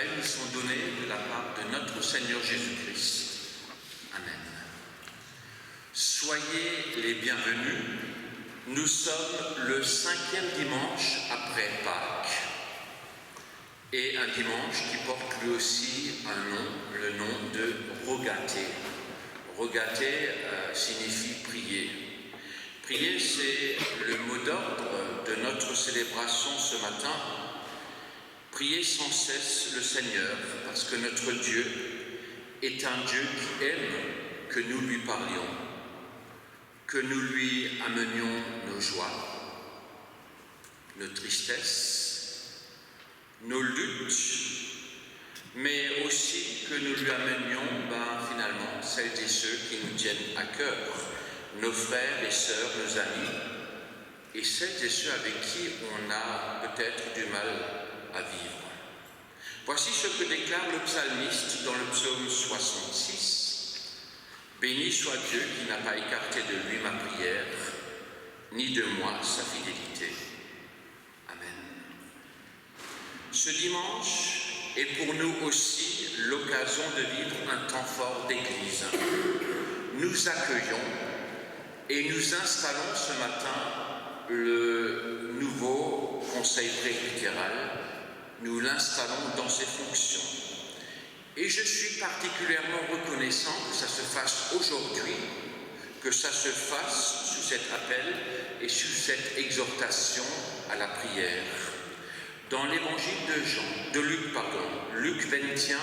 Israël nous sont donnés de la part de notre Seigneur Jésus-Christ. Amen. Soyez les bienvenus. Nous sommes le 5e dimanche après Pâques. Et un dimanche qui porte lui aussi un nom, le nom de Rogaté. Rogaté signifie prier. Prier, c'est le mot d'ordre de notre célébration ce matin. Prier sans cesse le Seigneur, parce que notre Dieu est un Dieu qui aime que nous lui parlions, que nous lui amenions nos joies, nos tristesses, nos luttes, mais aussi que nous lui amenions finalement celles et ceux qui nous tiennent à cœur, nos frères et sœurs, nos amis, et celles et ceux avec qui on a peut-être du mal à vivre. Voici ce que déclare le psalmiste dans le psaume 66. « Béni soit Dieu qui n'a pas écarté de lui ma prière, ni de moi sa fidélité. » Amen. Ce dimanche est pour nous aussi l'occasion de vivre un temps fort d'église. Nous accueillons et nous installons ce matin le nouveau conseil presbytéral. Nous l'installons dans ses fonctions. Et je suis particulièrement reconnaissant que ça se fasse aujourd'hui, que ça se fasse sous cet appel et sous cette exhortation à la prière. Dans l'évangile de Luc 21,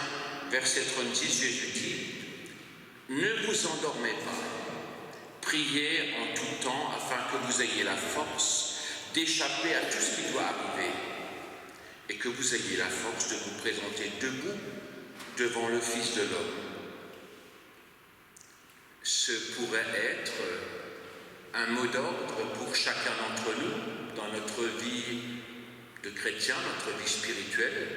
verset 36, Jésus dit « Ne vous endormez pas, priez en tout temps afin que vous ayez la force d'échapper à tout ce qui doit arriver et que vous ayez la force de vous présenter debout devant le Fils de l'homme. » Ce pourrait être un mot d'ordre pour chacun d'entre nous dans notre vie de chrétien, notre vie spirituelle,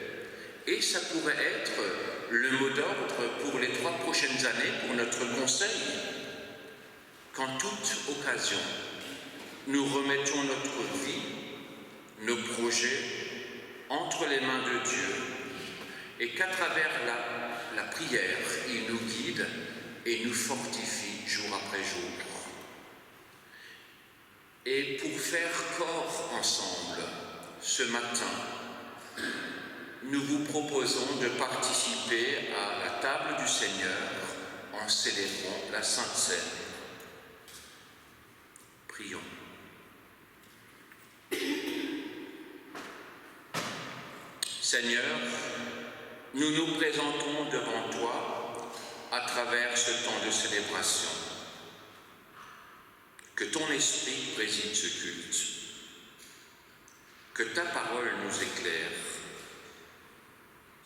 et ça pourrait être le mot d'ordre pour les 3 prochaines années pour notre conseil, qu'en toute occasion, nous remettons notre vie, nos projets entre les mains de Dieu, et qu'à travers la prière, il nous guide et nous fortifie jour après jour. Et pour faire corps ensemble, ce matin, nous vous proposons de participer à la table du Seigneur en célébrant la Sainte Seine. Prions. Seigneur, nous nous présentons devant toi à travers ce temps de célébration. Que ton esprit préside ce culte, que ta parole nous éclaire,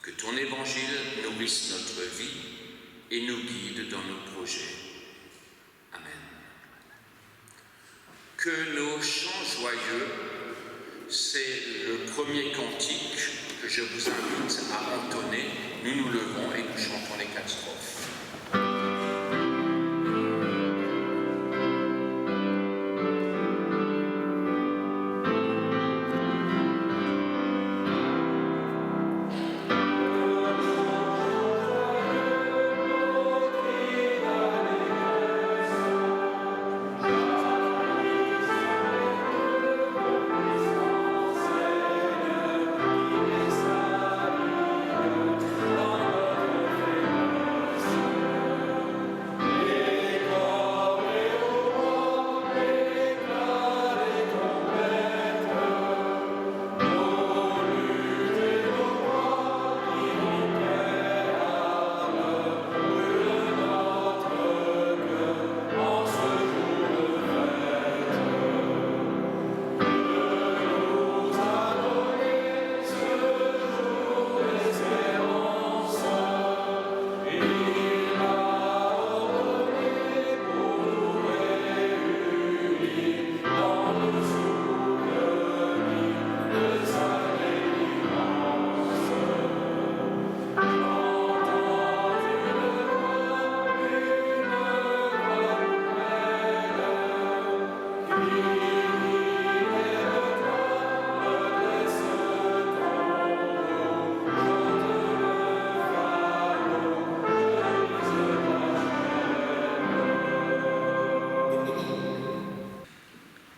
que ton évangile nourrisse notre vie et nous guide dans nos projets. Amen. Que nos chants joyeux, c'est le premier cantique que je vous invite à entonner. Nous nous levons et nous chantons les 4 strophes.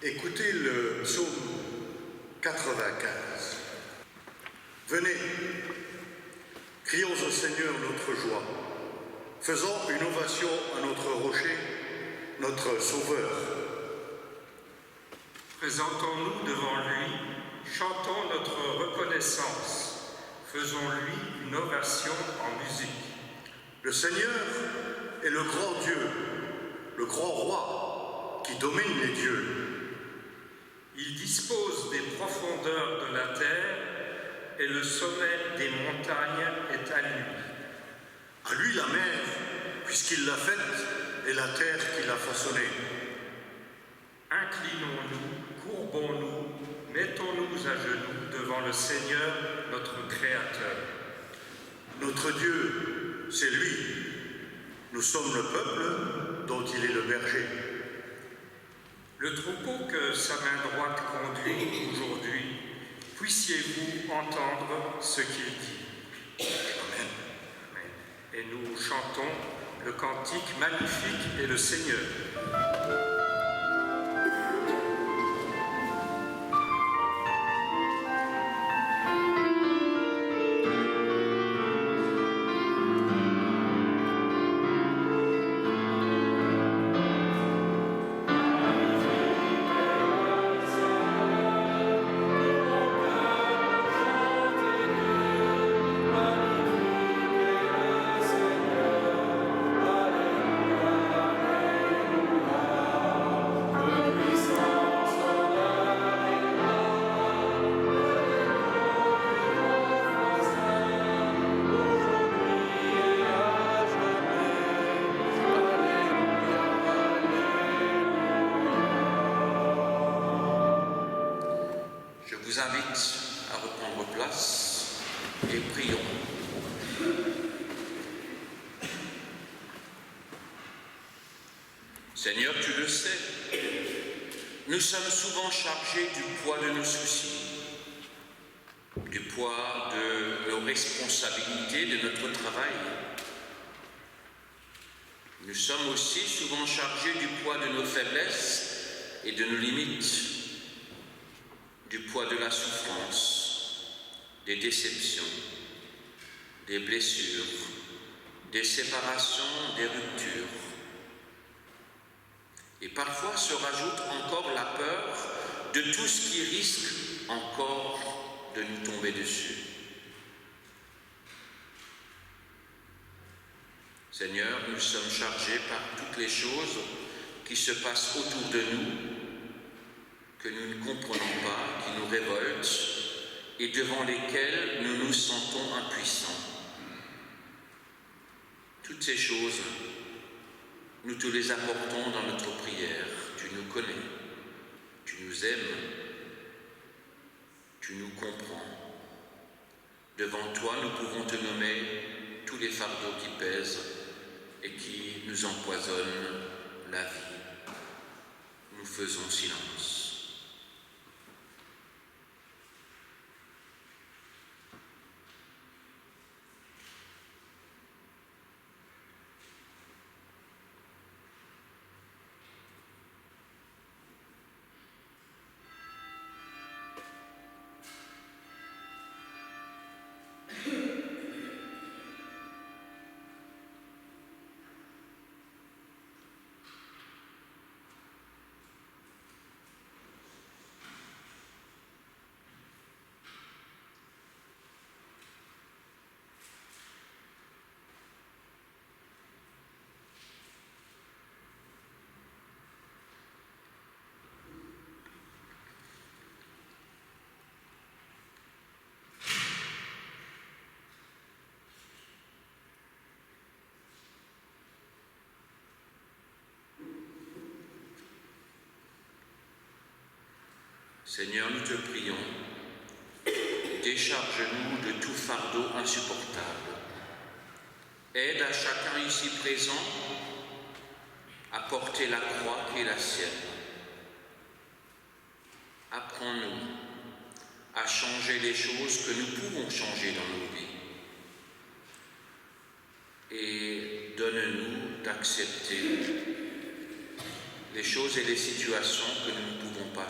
Écoutez le psaume 95. Venez, crions au Seigneur notre joie, faisons une ovation à notre rocher, notre sauveur. Présentons-nous devant lui, chantons notre reconnaissance, faisons-lui une ovation en musique. Le Seigneur est le grand Dieu, le grand roi qui domine les dieux. Il dispose des profondeurs de la terre et le sommet des montagnes est à lui. À lui la mer, puisqu'il l'a faite, et la terre qu'il a façonnée. Inclinons-nous, courbons-nous, mettons-nous à genoux devant le Seigneur, notre Créateur. Notre Dieu, c'est lui. Nous sommes le peuple dont il est le berger. Le troupeau que sa main droite conduit aujourd'hui, puissiez-vous entendre ce qu'il dit. Amen. Amen. Et nous chantons le cantique magnifique et le Seigneur. Je vous invite à reprendre place et prions. Seigneur, tu le sais, nous sommes souvent chargés du poids de nos soucis, du poids de nos responsabilités, de notre travail. Nous sommes aussi souvent chargés du poids de nos faiblesses et de nos limites, du poids de la souffrance, des déceptions, des blessures, des séparations, des ruptures. Et parfois se rajoute encore la peur de tout ce qui risque encore de nous tomber dessus. Seigneur, nous sommes chargés par toutes les choses qui se passent autour de nous, que nous ne comprenons pas, qui nous révoltent et devant lesquelles nous nous sentons impuissants. Toutes ces choses, nous te les apportons dans notre prière. Tu nous connais, tu nous aimes, tu nous comprends. Devant toi, nous pouvons te nommer tous les fardeaux qui pèsent et qui nous empoisonnent la vie. Nous faisons silence. Seigneur, nous te prions, décharge-nous de tout fardeau insupportable. Aide à chacun ici présent à porter la croix qui est la sienne. Apprends-nous à changer les choses que nous pouvons changer dans nos vies. Et donne-nous d'accepter les choses et les situations que nous ne pouvons pas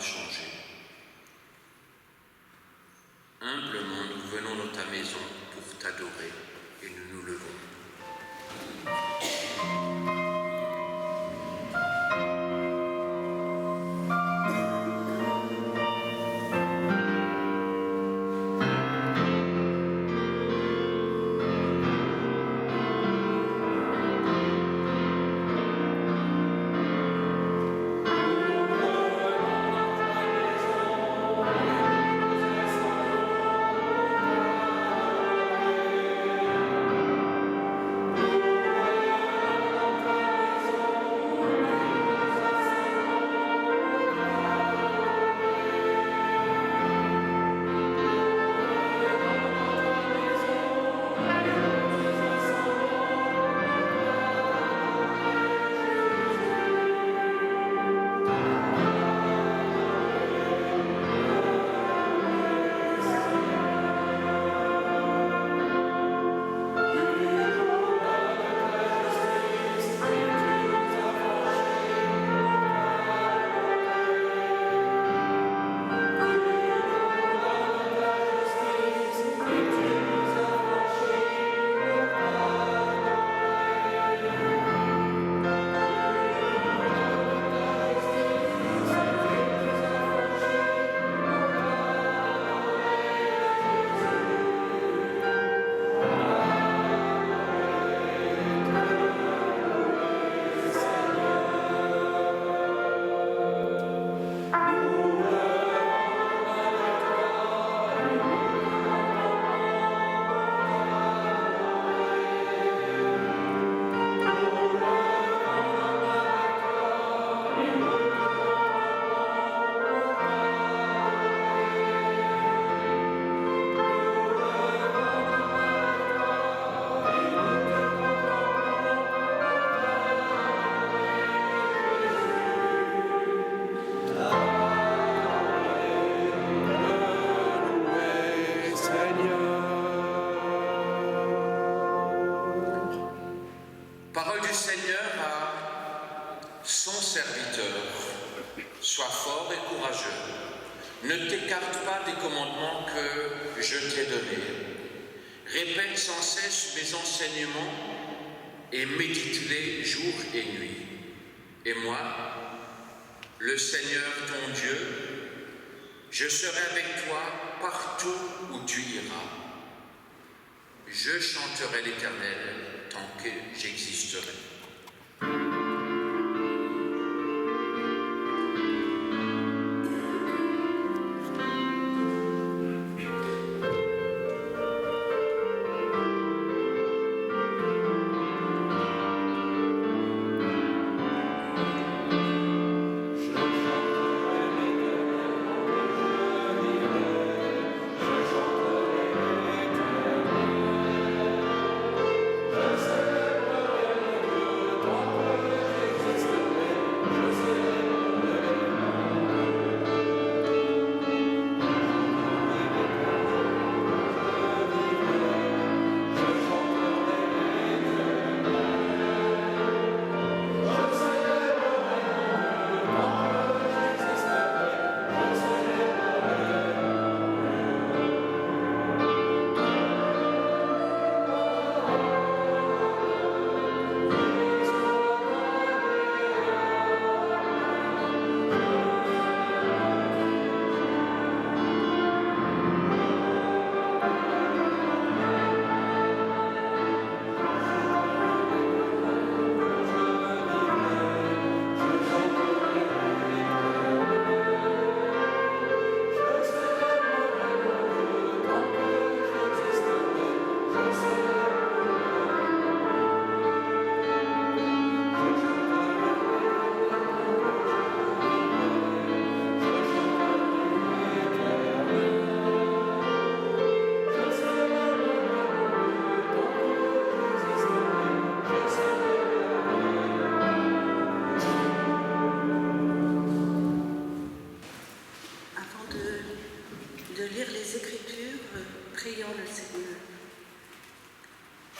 fort et courageux. Ne t'écarte pas des commandements que je t'ai donnés. Répète sans cesse mes enseignements et médite-les jour et nuit. Et moi, le Seigneur ton Dieu, je serai avec toi partout où tu iras. Je chanterai l'Éternel tant que j'existerai.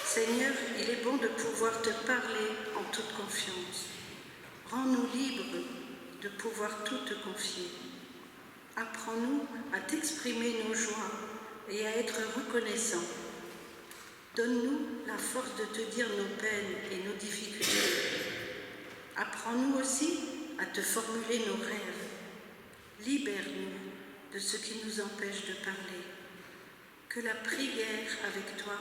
Seigneur, il est bon de pouvoir te parler en toute confiance. Rends-nous libres de pouvoir tout te confier. Apprends-nous à t'exprimer nos joies et à être reconnaissants. Donne-nous la force de te dire nos peines et nos difficultés. Apprends-nous aussi à te formuler nos rêves. Libère-nous de ce qui nous empêche de parler. Que la prière avec toi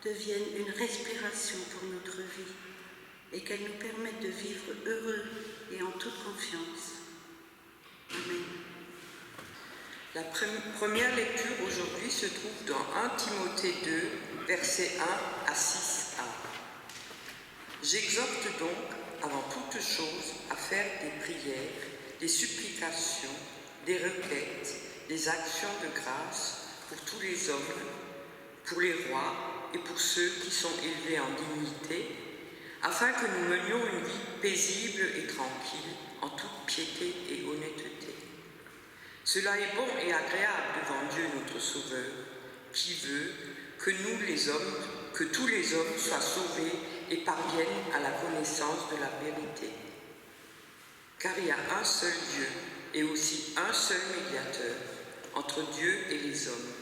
devienne une respiration pour notre vie et qu'elle nous permette de vivre heureux et en toute confiance. Amen. La première lecture aujourd'hui se trouve dans 1 Timothée 2, versets 1 à 6a. J'exhorte donc, avant toute chose, à faire des prières, des supplications, des requêtes, des actions de grâce pour tous les hommes, pour les rois et pour ceux qui sont élevés en dignité, afin que nous menions une vie paisible et tranquille, en toute piété et honnêteté. Cela est bon et agréable devant Dieu notre Sauveur, qui veut que nous les hommes, que tous les hommes soient sauvés et parviennent à la connaissance de la vérité. Car il y a un seul Dieu et aussi un seul médiateur entre Dieu et les hommes,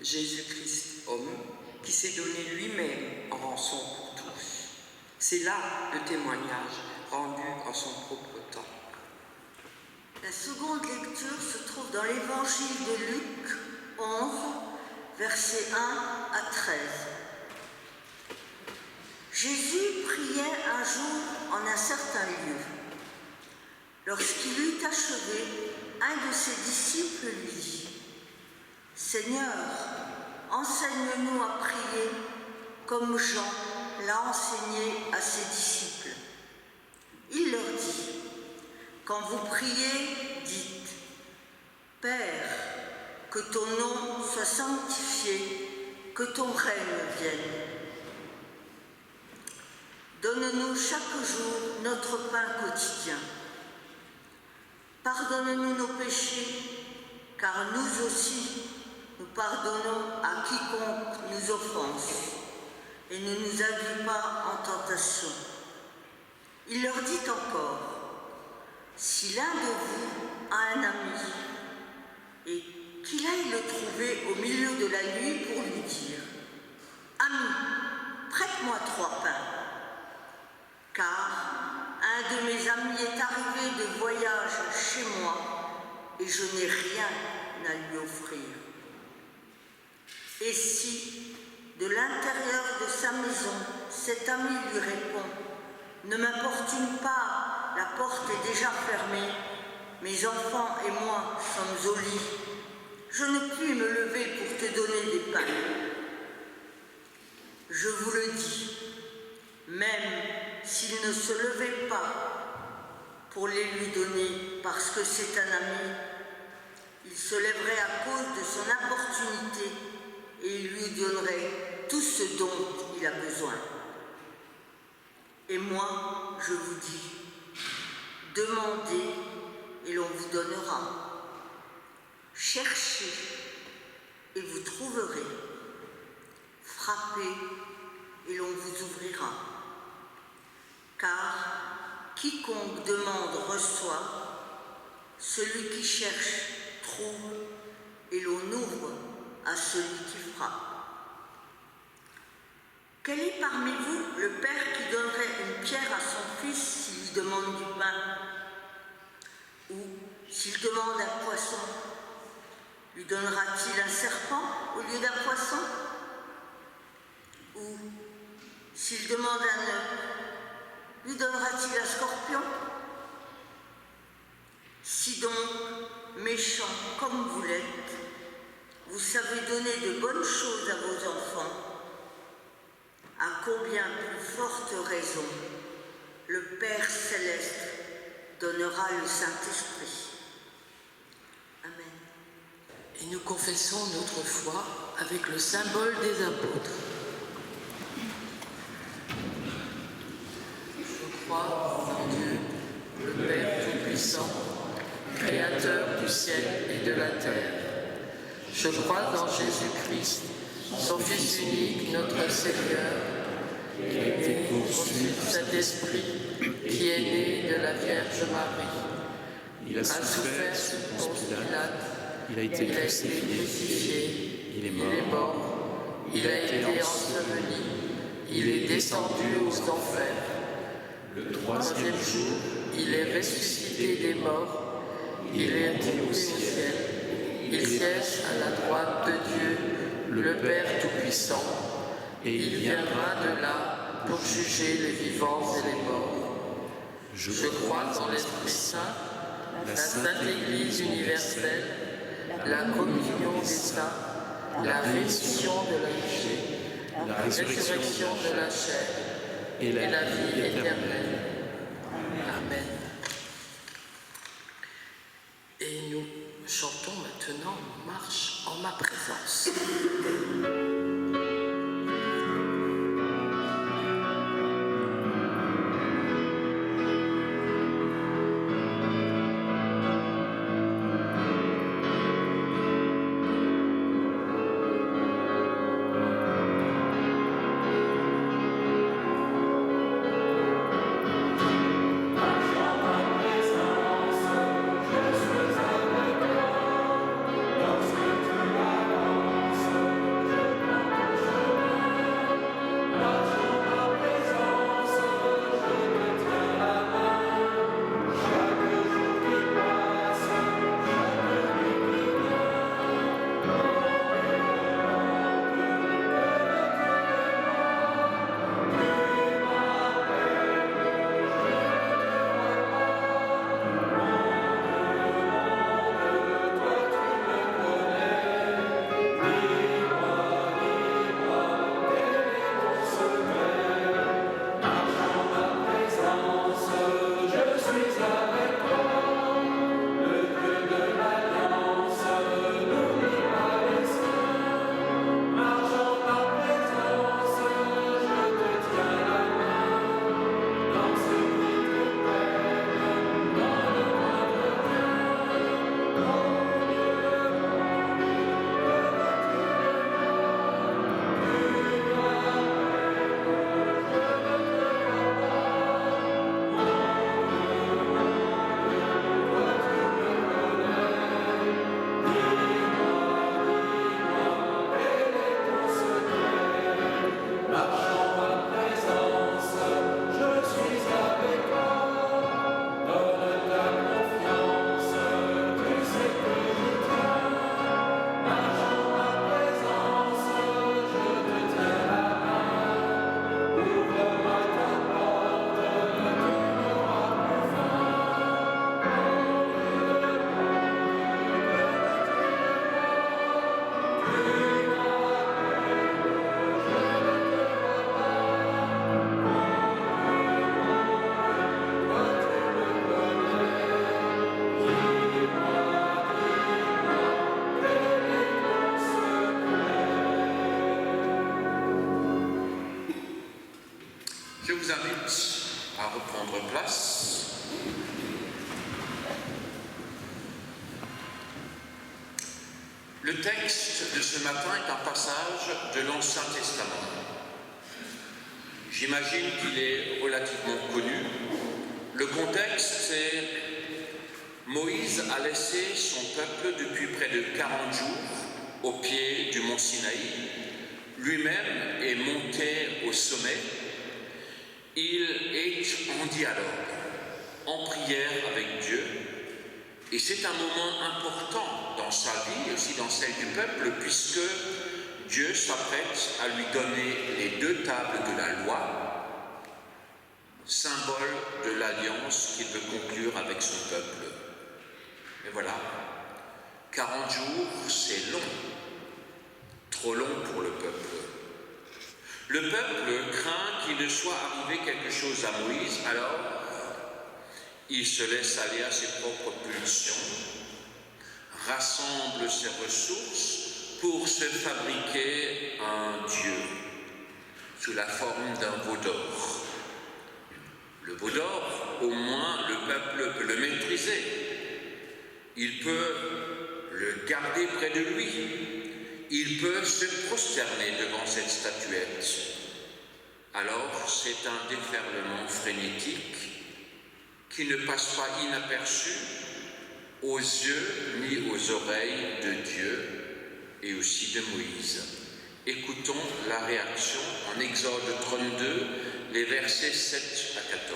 Jésus-Christ, homme, qui s'est donné lui-même en rançon pour tous. C'est là le témoignage rendu en son propre temps. La seconde lecture se trouve dans l'évangile de Luc 11, versets 1 à 13. Jésus priait un jour en un certain lieu. Lorsqu'il eut achevé, un de ses disciples lui dit : « Seigneur, enseigne-nous à prier comme Jean l'a enseigné à ses disciples. » Il leur dit : « Quand vous priez, dites : Père, que ton nom soit sanctifié, que ton règne vienne. Donne-nous chaque jour notre pain quotidien. Pardonne-nous nos péchés, car nous aussi, nous pardonnons à quiconque nous offense, et ne nous induis pas en tentation. » Il leur dit encore : « Si l'un de vous et je n'ai rien à lui offrir. Et si, de l'intérieur de sa maison, cet ami lui répond « Ne m'importune pas, la porte est déjà fermée, mes enfants et moi sommes au lit, je ne puis me lever pour te donner des pains. » Je vous le dis, même s'il ne se levait pas pour les lui donner parce que c'est un ami, il se lèverait à cause de son importunité et il lui donnerait tout ce dont il a besoin. Et moi, je vous dis, demandez et l'on vous donnera. Cherchez et vous trouverez. Frappez et l'on vous ouvrira. Car quiconque demande reçoit, celui qui cherche trouve et l'on ouvre à celui qui frappe. Quel est parmi vous le père qui donnerait une pierre à son fils s'il lui demande du pain? Ou s'il demande un poisson, lui donnera-t-il un serpent au lieu d'un poisson? Ou s'il demande un œuf, lui donnera-t-il un scorpion? Si donc, méchants comme vous l'êtes, vous savez donner de bonnes choses à vos enfants, à combien plus forte raison le Père Céleste donnera le Saint-Esprit. Amen. Et nous confessons notre foi avec le symbole des apôtres. Je crois en Dieu, le Père Tout-Puissant, Créateur du ciel et de la terre. Je crois en Jésus-Christ, son Fils unique, notre Seigneur, qui est né conçu du Saint-Esprit, qui est né de la Vierge Marie. Il a souffert sous Ponce Pilate, il a été crucifié, il est mort, il a été enseveli, il est descendu aux enfers. Le troisième jour, il est ressuscité des morts, il est monté au ciel, il siège à la droite de Dieu, le Père Tout-Puissant, et il viendra de là pour juger les vivants et les morts. Je crois en l'Esprit Saint, la Sainte Église universelle, la communion des saints, la rémission de la péché, la résurrection de la chair et la vie éternelle. Amen. Et nous chantons maintenant Marche en ma présence. Lorsque tu avances, Le texte de ce matin est un passage de l'Ancien Testament. J'imagine qu'il est relativement connu. Le contexte, c'est Moïse a laissé son peuple depuis près de 40 jours au pied du mont Sinaï. Lui-même est monté au sommet. Il est en dialogue, en prière avec Dieu. Et c'est un moment important dans sa vie, aussi dans celle du peuple, puisque Dieu s'apprête à lui donner les 2 tables de la loi, symbole de l'alliance qu'il veut conclure avec son peuple. Et voilà, 40 jours, c'est long, trop long pour le peuple. Le peuple craint qu'il ne soit arrivé quelque chose à Moïse, alors il se laisse aller à ses propres pulsions, rassemble ses ressources pour se fabriquer un dieu sous la forme d'un veau d'or. Le veau d'or, au moins, le peuple peut le maîtriser. Il peut le garder près de lui. Il peut se prosterner devant cette statuette. Alors, c'est un déferlement frénétique qui ne passe pas inaperçu aux yeux ni aux oreilles de Dieu et aussi de Moïse. Écoutons la réaction en Exode 32, les versets 7 à 14.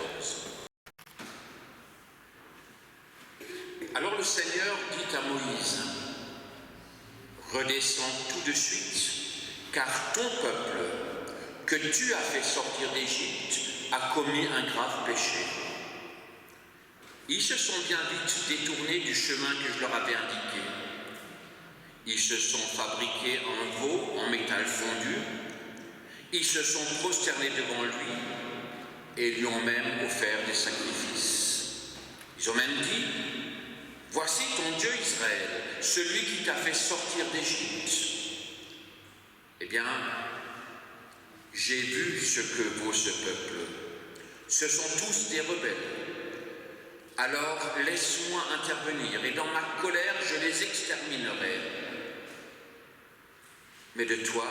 Alors le Seigneur dit à Moïse, « Redescends tout de suite, car ton peuple, que tu as fait sortir d'Égypte, a commis un grave péché. Ils se sont bien vite détournés du chemin que je leur avais indiqué. Ils se sont fabriqués un veau en métal fondu. Ils se sont prosternés devant lui et lui ont même offert des sacrifices. Ils ont même dit, « Voici ton Dieu Israël, celui qui t'a fait sortir d'Égypte. » Eh bien, j'ai vu ce que vaut ce peuple. Ce sont tous des rebelles. Alors laisse-moi intervenir, et dans ma colère je les exterminerai. Mais de toi,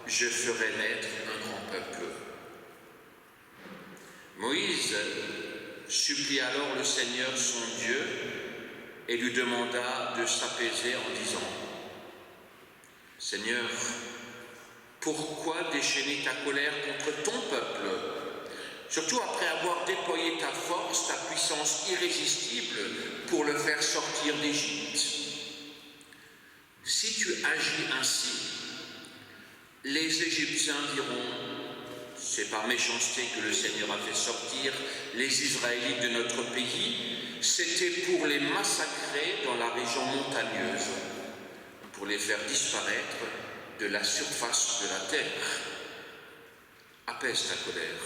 je ferai naître un grand peuple. Moïse supplie alors le Seigneur son Dieu et lui demanda de s'apaiser en disant, « Seigneur, pourquoi déchaîner ta colère contre ton peuple ? Surtout après avoir déployé ta force, ta puissance irrésistible pour le faire sortir d'Égypte. Si tu agis ainsi, les Égyptiens diront, c'est par méchanceté que le Seigneur a fait sortir les Israélites de notre pays, c'était pour les massacrer dans la région montagneuse, pour les faire disparaître de la surface de la terre. Apaise ta colère.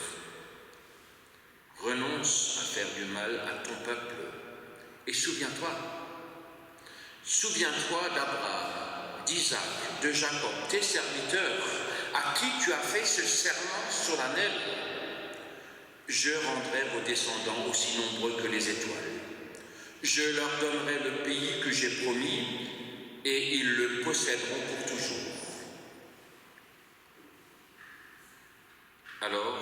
Renonce à faire du mal à ton peuple et souviens-toi d'Abraham, d'Isaac, de Jacob, tes serviteurs, à qui tu as fait ce serment solennel. Je rendrai vos descendants aussi nombreux que les étoiles. Je leur donnerai le pays que j'ai promis et ils le posséderont pour toujours. Alors,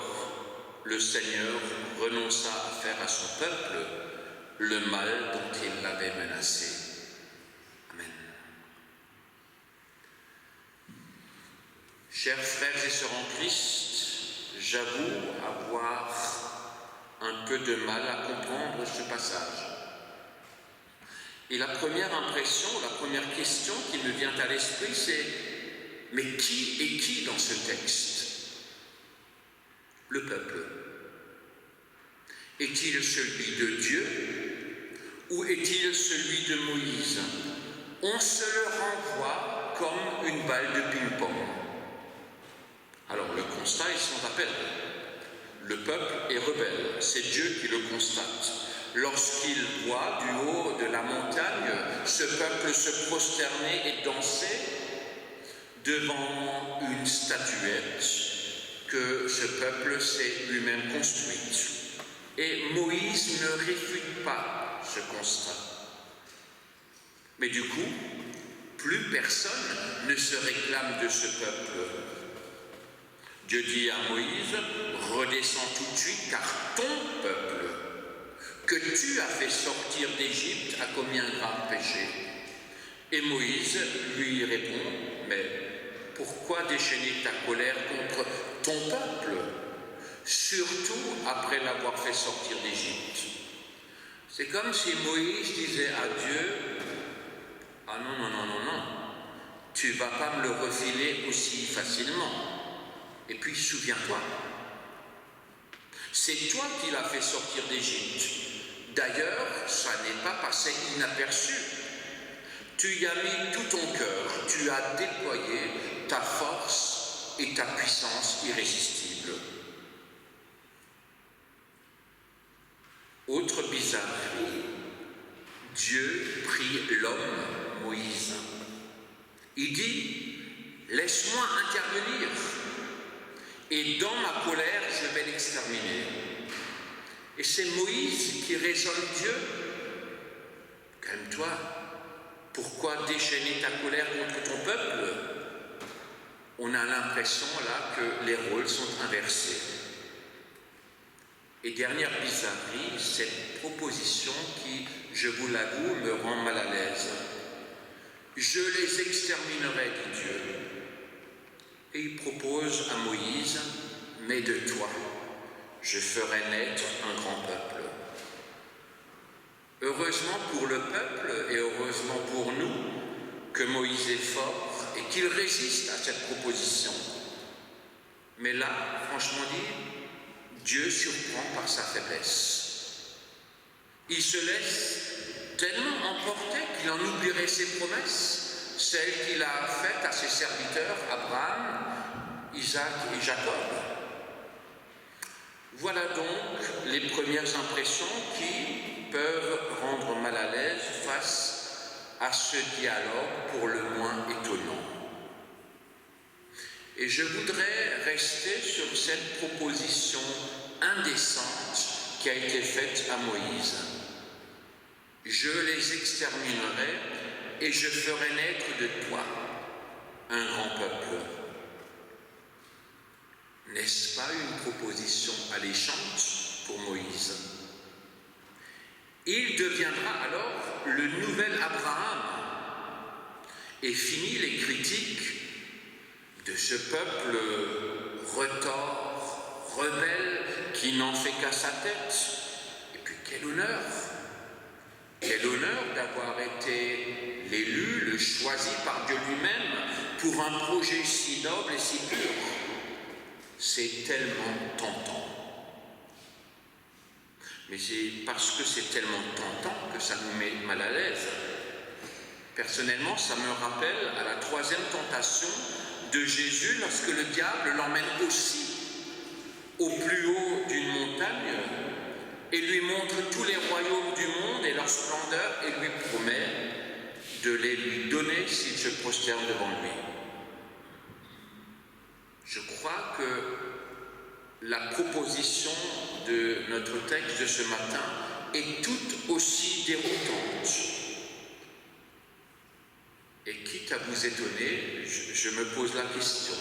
le Seigneur renonça à faire à son peuple le mal dont il l'avait menacé. Amen. Chers frères et sœurs en Christ, j'avoue avoir un peu de mal à comprendre ce passage. Et la première impression, la première question qui me vient à l'esprit, c'est « Mais qui est qui dans ce texte ?» Le peuple. Est-il celui de Dieu ou est-il celui de Moïse? On se le renvoie comme une balle de ping-pong. Alors le constat est sans appel. Le peuple est rebelle, c'est Dieu qui le constate. Lorsqu'il voit du haut de la montagne ce peuple se prosterner et danser devant une statuette que ce peuple s'est lui-même construite. Et Moïse ne réfute pas ce constat. Mais du coup, plus personne ne se réclame de ce peuple. Dieu dit à Moïse, redescends tout de suite, car ton peuple, que tu as fait sortir d'Égypte, a commis un grave péché. Et Moïse lui répond, mais pourquoi déchaîner ta colère contre ton peuple, surtout après l'avoir fait sortir d'Égypte? C'est comme si Moïse disait à Dieu, ah non, non, non, non, non, tu ne vas pas me le refiler aussi facilement. Et puis souviens-toi, c'est toi qui l'as fait sortir d'Égypte. D'ailleurs, ça n'est pas passé inaperçu. Tu y as mis tout ton cœur, tu as déployé ta force et ta puissance irrésistible. Autre bizarrerie, Dieu prie l'homme, Moïse. Il dit, laisse-moi intervenir, et dans ma colère, je vais l'exterminer. Et c'est Moïse qui raisonne Dieu. Calme-toi, pourquoi déchaîner ta colère contre ton peuple? On a l'impression là que les rôles sont inversés. Et dernière bizarrerie, cette proposition qui, je vous l'avoue, me rend mal à l'aise. Je les exterminerai, dit Dieu. Et il propose à Moïse, mais de toi, je ferai naître un grand peuple. Heureusement pour le peuple et heureusement pour nous que Moïse est fort et qu'il résiste à cette proposition. Mais là, franchement dit, Dieu surprend par sa faiblesse. Il se laisse tellement emporter qu'il en oublierait ses promesses, celles qu'il a faites à ses serviteurs, Abraham, Isaac et Jacob. Voilà donc les premières impressions qui peuvent rendre mal à l'aise face à ce dialogue pour le moins étonnant. Et je voudrais rester sur cette proposition indécente qui a été faite à Moïse. Je les exterminerai et je ferai naître de toi un grand peuple. N'est-ce pas une proposition alléchante pour Moïse? Il deviendra alors le nouvel Abraham. Et fini les critiques de ce peuple retors, rebelle, qui n'en fait qu'à sa tête. Et puis quel honneur! Quel honneur d'avoir été l'élu, le choisi par Dieu lui-même pour un projet si noble et si pur. C'est tellement tentant. Mais c'est parce que c'est tellement tentant que ça nous met mal à l'aise. Personnellement, ça me rappelle à la troisième tentation de Jésus lorsque le diable l'emmène aussi au plus haut d'une montagne et lui montre tous les royaumes du monde et leur splendeur et lui promet de les lui donner s'il se prosterne devant lui. Je crois que la proposition de notre texte de ce matin est tout aussi déroutante. Et quitte à vous étonner, je me pose la question.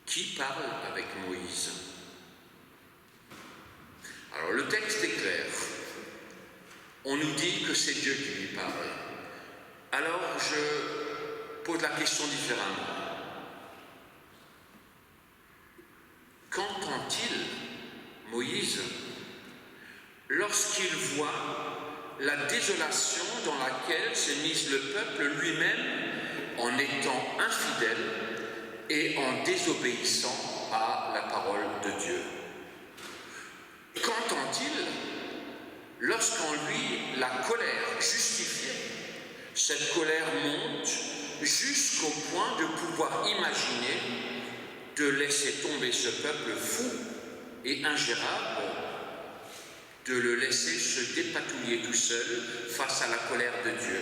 Qui parle avec Moïse? Alors le texte est clair. On nous dit que c'est Dieu qui lui parle. Alors je pose la question différemment. Qu'entend-il, Moïse, lorsqu'il voit la désolation dans laquelle s'est mis le peuple lui-même en étant infidèle et en désobéissant à la parole de Dieu? Qu'entend-il lorsqu'en lui la colère justifiée, cette colère monte jusqu'au point de pouvoir imaginer de laisser tomber ce peuple fou et ingérable, de le laisser se dépatouiller tout seul face à la colère de Dieu?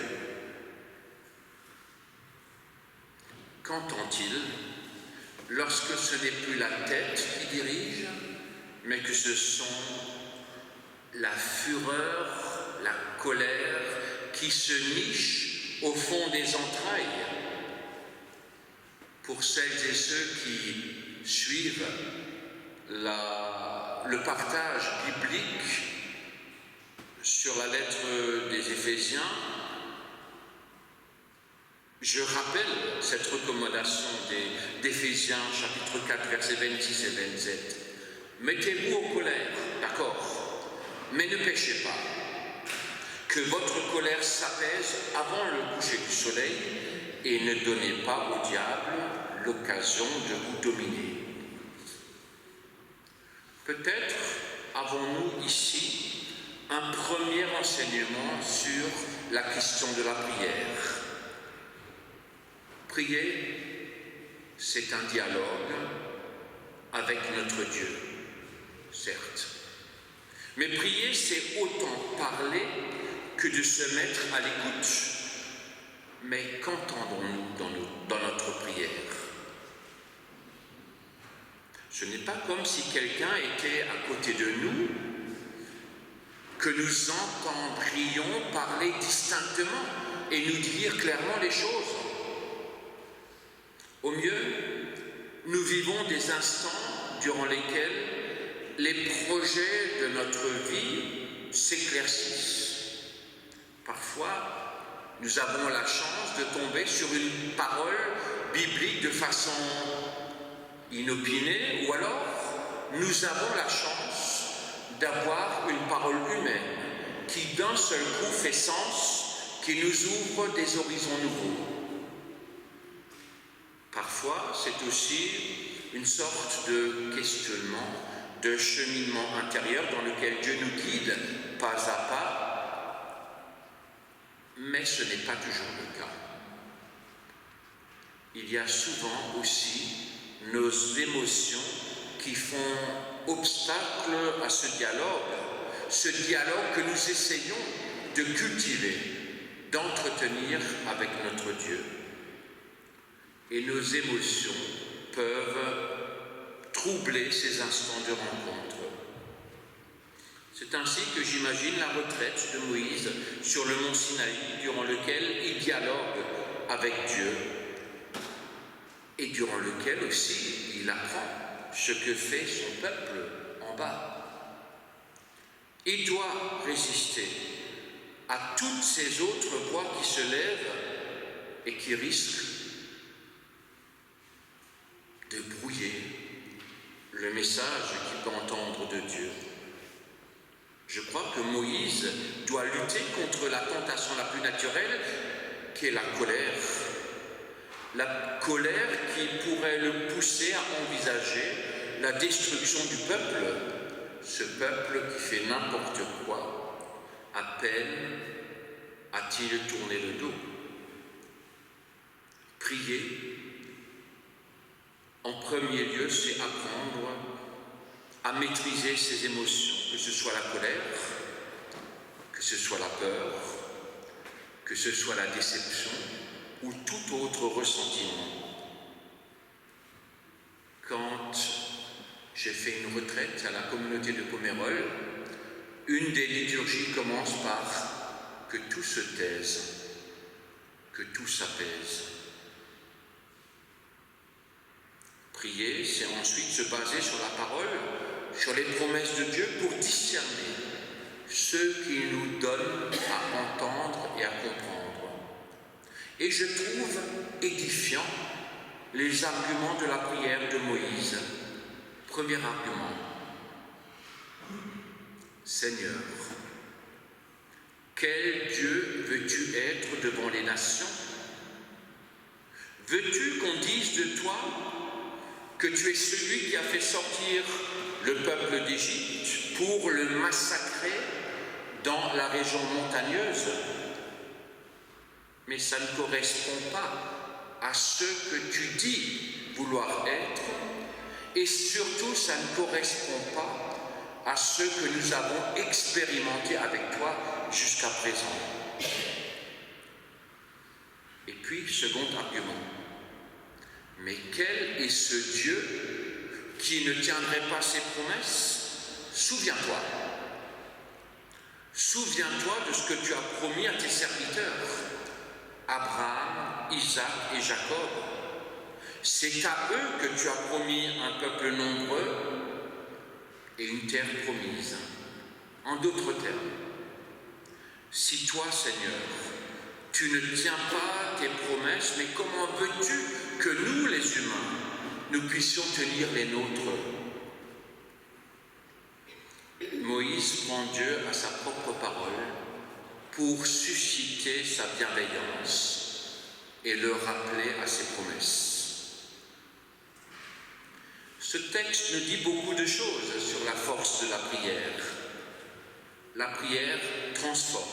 Qu'entend-il lorsque ce n'est plus la tête qui dirige, mais que ce sont la fureur, la colère qui se niche au fond des entrailles, pour celles et ceux qui suivent le partage biblique sur la lettre des Éphésiens, je rappelle cette recommandation d'Éphésiens chapitre 4 versets 26 et 27. Mettez-vous en colère, d'accord, mais ne péchez pas. Que votre colère s'apaise avant le coucher du soleil et ne donnez pas au diable l'occasion de vous dominer. Peut-être avons-nous ici un premier enseignement sur la question de la prière. Prier, c'est un dialogue avec notre Dieu, certes. Mais prier, c'est autant parler que de se mettre à l'écoute. Mais qu'entendons-nous dans notre prière? Ce n'est pas comme si quelqu'un était à côté de nous, que nous entendrions parler distinctement et nous dire clairement les choses. Au mieux, nous vivons des instants durant lesquels les projets de notre vie s'éclaircissent. Parfois, nous avons la chance de tomber sur une parole biblique de façon inopinée, ou alors nous avons la chance d'avoir une parole humaine qui d'un seul coup fait sens, qui nous ouvre des horizons nouveaux. Parfois, c'est aussi une sorte de questionnement, de cheminement intérieur dans lequel Dieu nous guide pas à pas, mais ce n'est pas toujours le cas. Il y a souvent aussi nos émotions qui font obstacle à ce dialogue que nous essayons de cultiver, d'entretenir avec notre Dieu. Et nos émotions peuvent troubler ces instants de rencontre. C'est ainsi que j'imagine la retraite de Moïse sur le mont Sinaï, durant lequel il dialogue avec Dieu et durant lequel aussi il apprend ce que fait son peuple en bas. Il doit résister à toutes ces autres voix qui se lèvent et qui risquent de brouiller le message qu'il peut entendre de Dieu. Je crois que Moïse doit lutter contre la tentation la plus naturelle, qui est la colère. La colère qui pourrait le pousser à envisager la destruction du peuple, ce peuple qui fait n'importe quoi, à peine a-t-il tourné le dos. Prier, en premier lieu, c'est apprendre à maîtriser ses émotions, que ce soit la colère, que ce soit la peur, que ce soit la déception ou tout autre ressentiment. Quand j'ai fait une retraite à la communauté de Pomerol, une des liturgies commence par « que tout se taise, que tout s'apaise ». Prier, c'est ensuite se baser sur la parole, sur les promesses de Dieu pour discerner ce qu'il nous donne à entendre et à comprendre. Et je trouve édifiant les arguments de la prière de Moïse. Premier argument, Seigneur, quel Dieu veux-tu être devant les nations? Veux-tu qu'on dise de toi que tu es celui qui a fait sortir le peuple d'Égypte pour le massacrer dans la région montagneuse? Mais ça ne correspond pas à ce que tu dis vouloir être, et surtout ça ne correspond pas à ce que nous avons expérimenté avec toi jusqu'à présent. Et puis, second argument, mais quel est ce Dieu qui ne tiendrait pas ses promesses? Souviens-toi. Souviens-toi de ce que tu as promis à tes serviteurs. Abraham, Isaac et Jacob. C'est à eux que tu as promis un peuple nombreux et une terre promise. En d'autres termes, si toi, Seigneur, tu ne tiens pas tes promesses, mais comment veux-tu que nous, les humains, nous puissions tenir les nôtres? Moïse prend Dieu à sa propre parole pour susciter sa bienveillance et le rappeler à ses promesses. Ce texte nous dit beaucoup de choses sur la force de la prière. La prière transforme,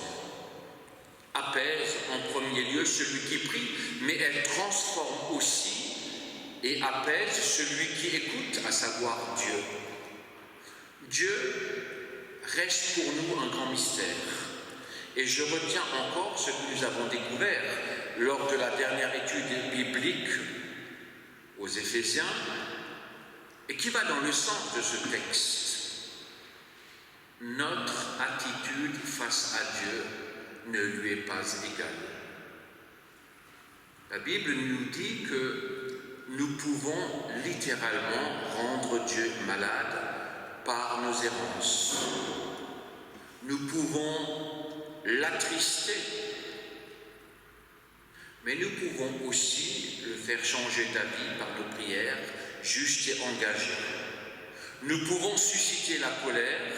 apaise en premier lieu celui qui prie, mais elle transforme aussi et apaise celui qui écoute, à savoir Dieu. Dieu reste pour nous un grand mystère. Et je retiens encore ce que nous avons découvert lors de la dernière étude biblique aux Éphésiens et qui va dans le sens de ce texte. Notre attitude face à Dieu ne lui est pas égale. La Bible nous dit que nous pouvons littéralement rendre Dieu malade par nos errances. Nous pouvons l'attrister, mais nous pouvons aussi le faire changer d'avis par nos prières justes et engagées. Nous pouvons susciter la colère,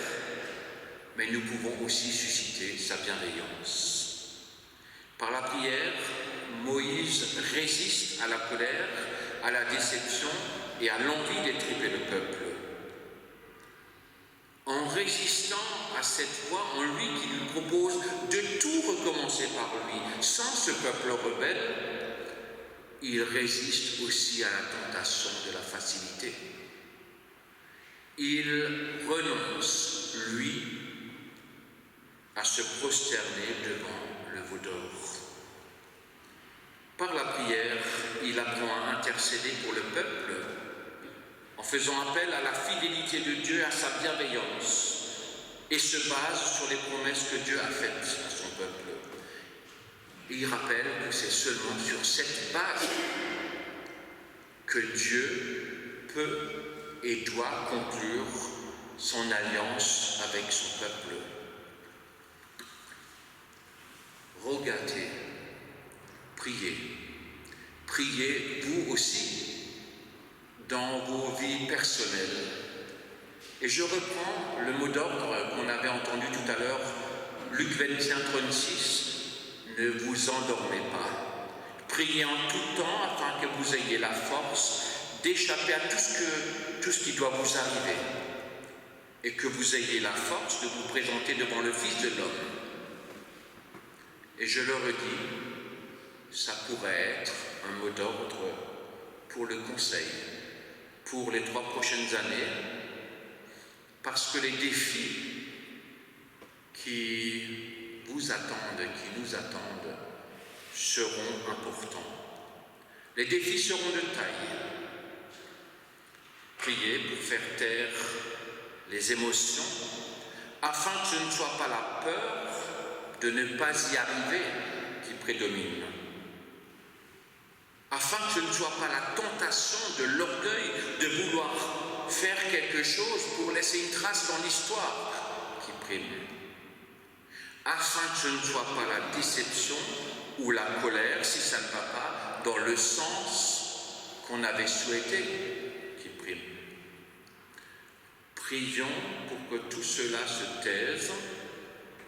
mais nous pouvons aussi susciter sa bienveillance. Par la prière, Moïse résiste à la colère, à la déception et à l'envie d'étriper le peuple. En résistant à cette voix en lui qui lui propose de tout recommencer par lui, sans ce peuple rebelle, il résiste aussi à la tentation de la facilité. Il renonce, lui, à se prosterner devant le veau d'or. Par la prière, il apprend à intercéder pour le peuple, en faisant appel à la fidélité de Dieu et à sa bienveillance, et se base sur les promesses que Dieu a faites à son peuple. Et il rappelle que c'est seulement sur cette base que Dieu peut et doit conclure son alliance avec son peuple. Regardez, priez vous aussi dans vos vies personnelles. Et je reprends le mot d'ordre qu'on avait entendu tout à l'heure, Luc 21, 36, ne vous endormez pas. Priez en tout temps afin que vous ayez la force d'échapper à tout ce qui doit vous arriver et que vous ayez la force de vous présenter devant le Fils de l'homme. Et je le redis, ça pourrait être un mot d'ordre pour le conseil, pour les 3 prochaines années, parce que les défis qui vous attendent, qui nous attendent, seront importants. Les défis seront de taille. Priez pour faire taire les émotions, afin que ce ne soit pas la peur de ne pas y arriver qui prédomine, afin que ce ne soit pas la tentation de l'orgueil de vouloir faire quelque chose pour laisser une trace dans l'histoire qui prime, afin que ce ne soit pas la déception ou la colère, si ça ne va pas dans le sens qu'on avait souhaité qui prime. Prions pour que tout cela se taise,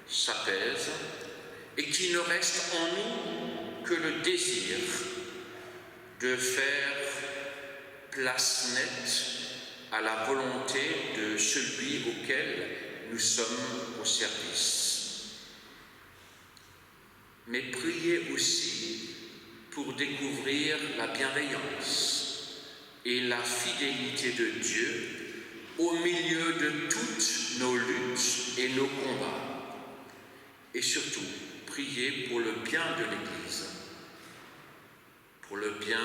s'apaise, et qu'il ne reste en nous que le désir de faire place nette à la volonté de celui auquel nous sommes au service. Mais priez aussi pour découvrir la bienveillance et la fidélité de Dieu au milieu de toutes nos luttes et nos combats. Et surtout, priez pour le bien de l'Église, pour le bien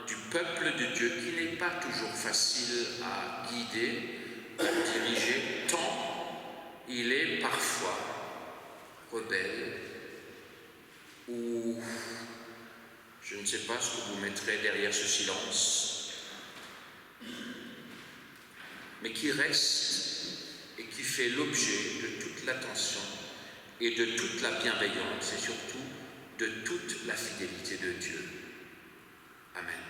du peuple de Dieu qui n'est pas toujours facile à guider, à diriger, tant il est parfois rebelle ou ne sais pas ce que vous mettrez derrière ce silence, mais qui reste et qui fait l'objet de toute l'attention et de toute la bienveillance et surtout de toute la fidélité de Dieu. Amen.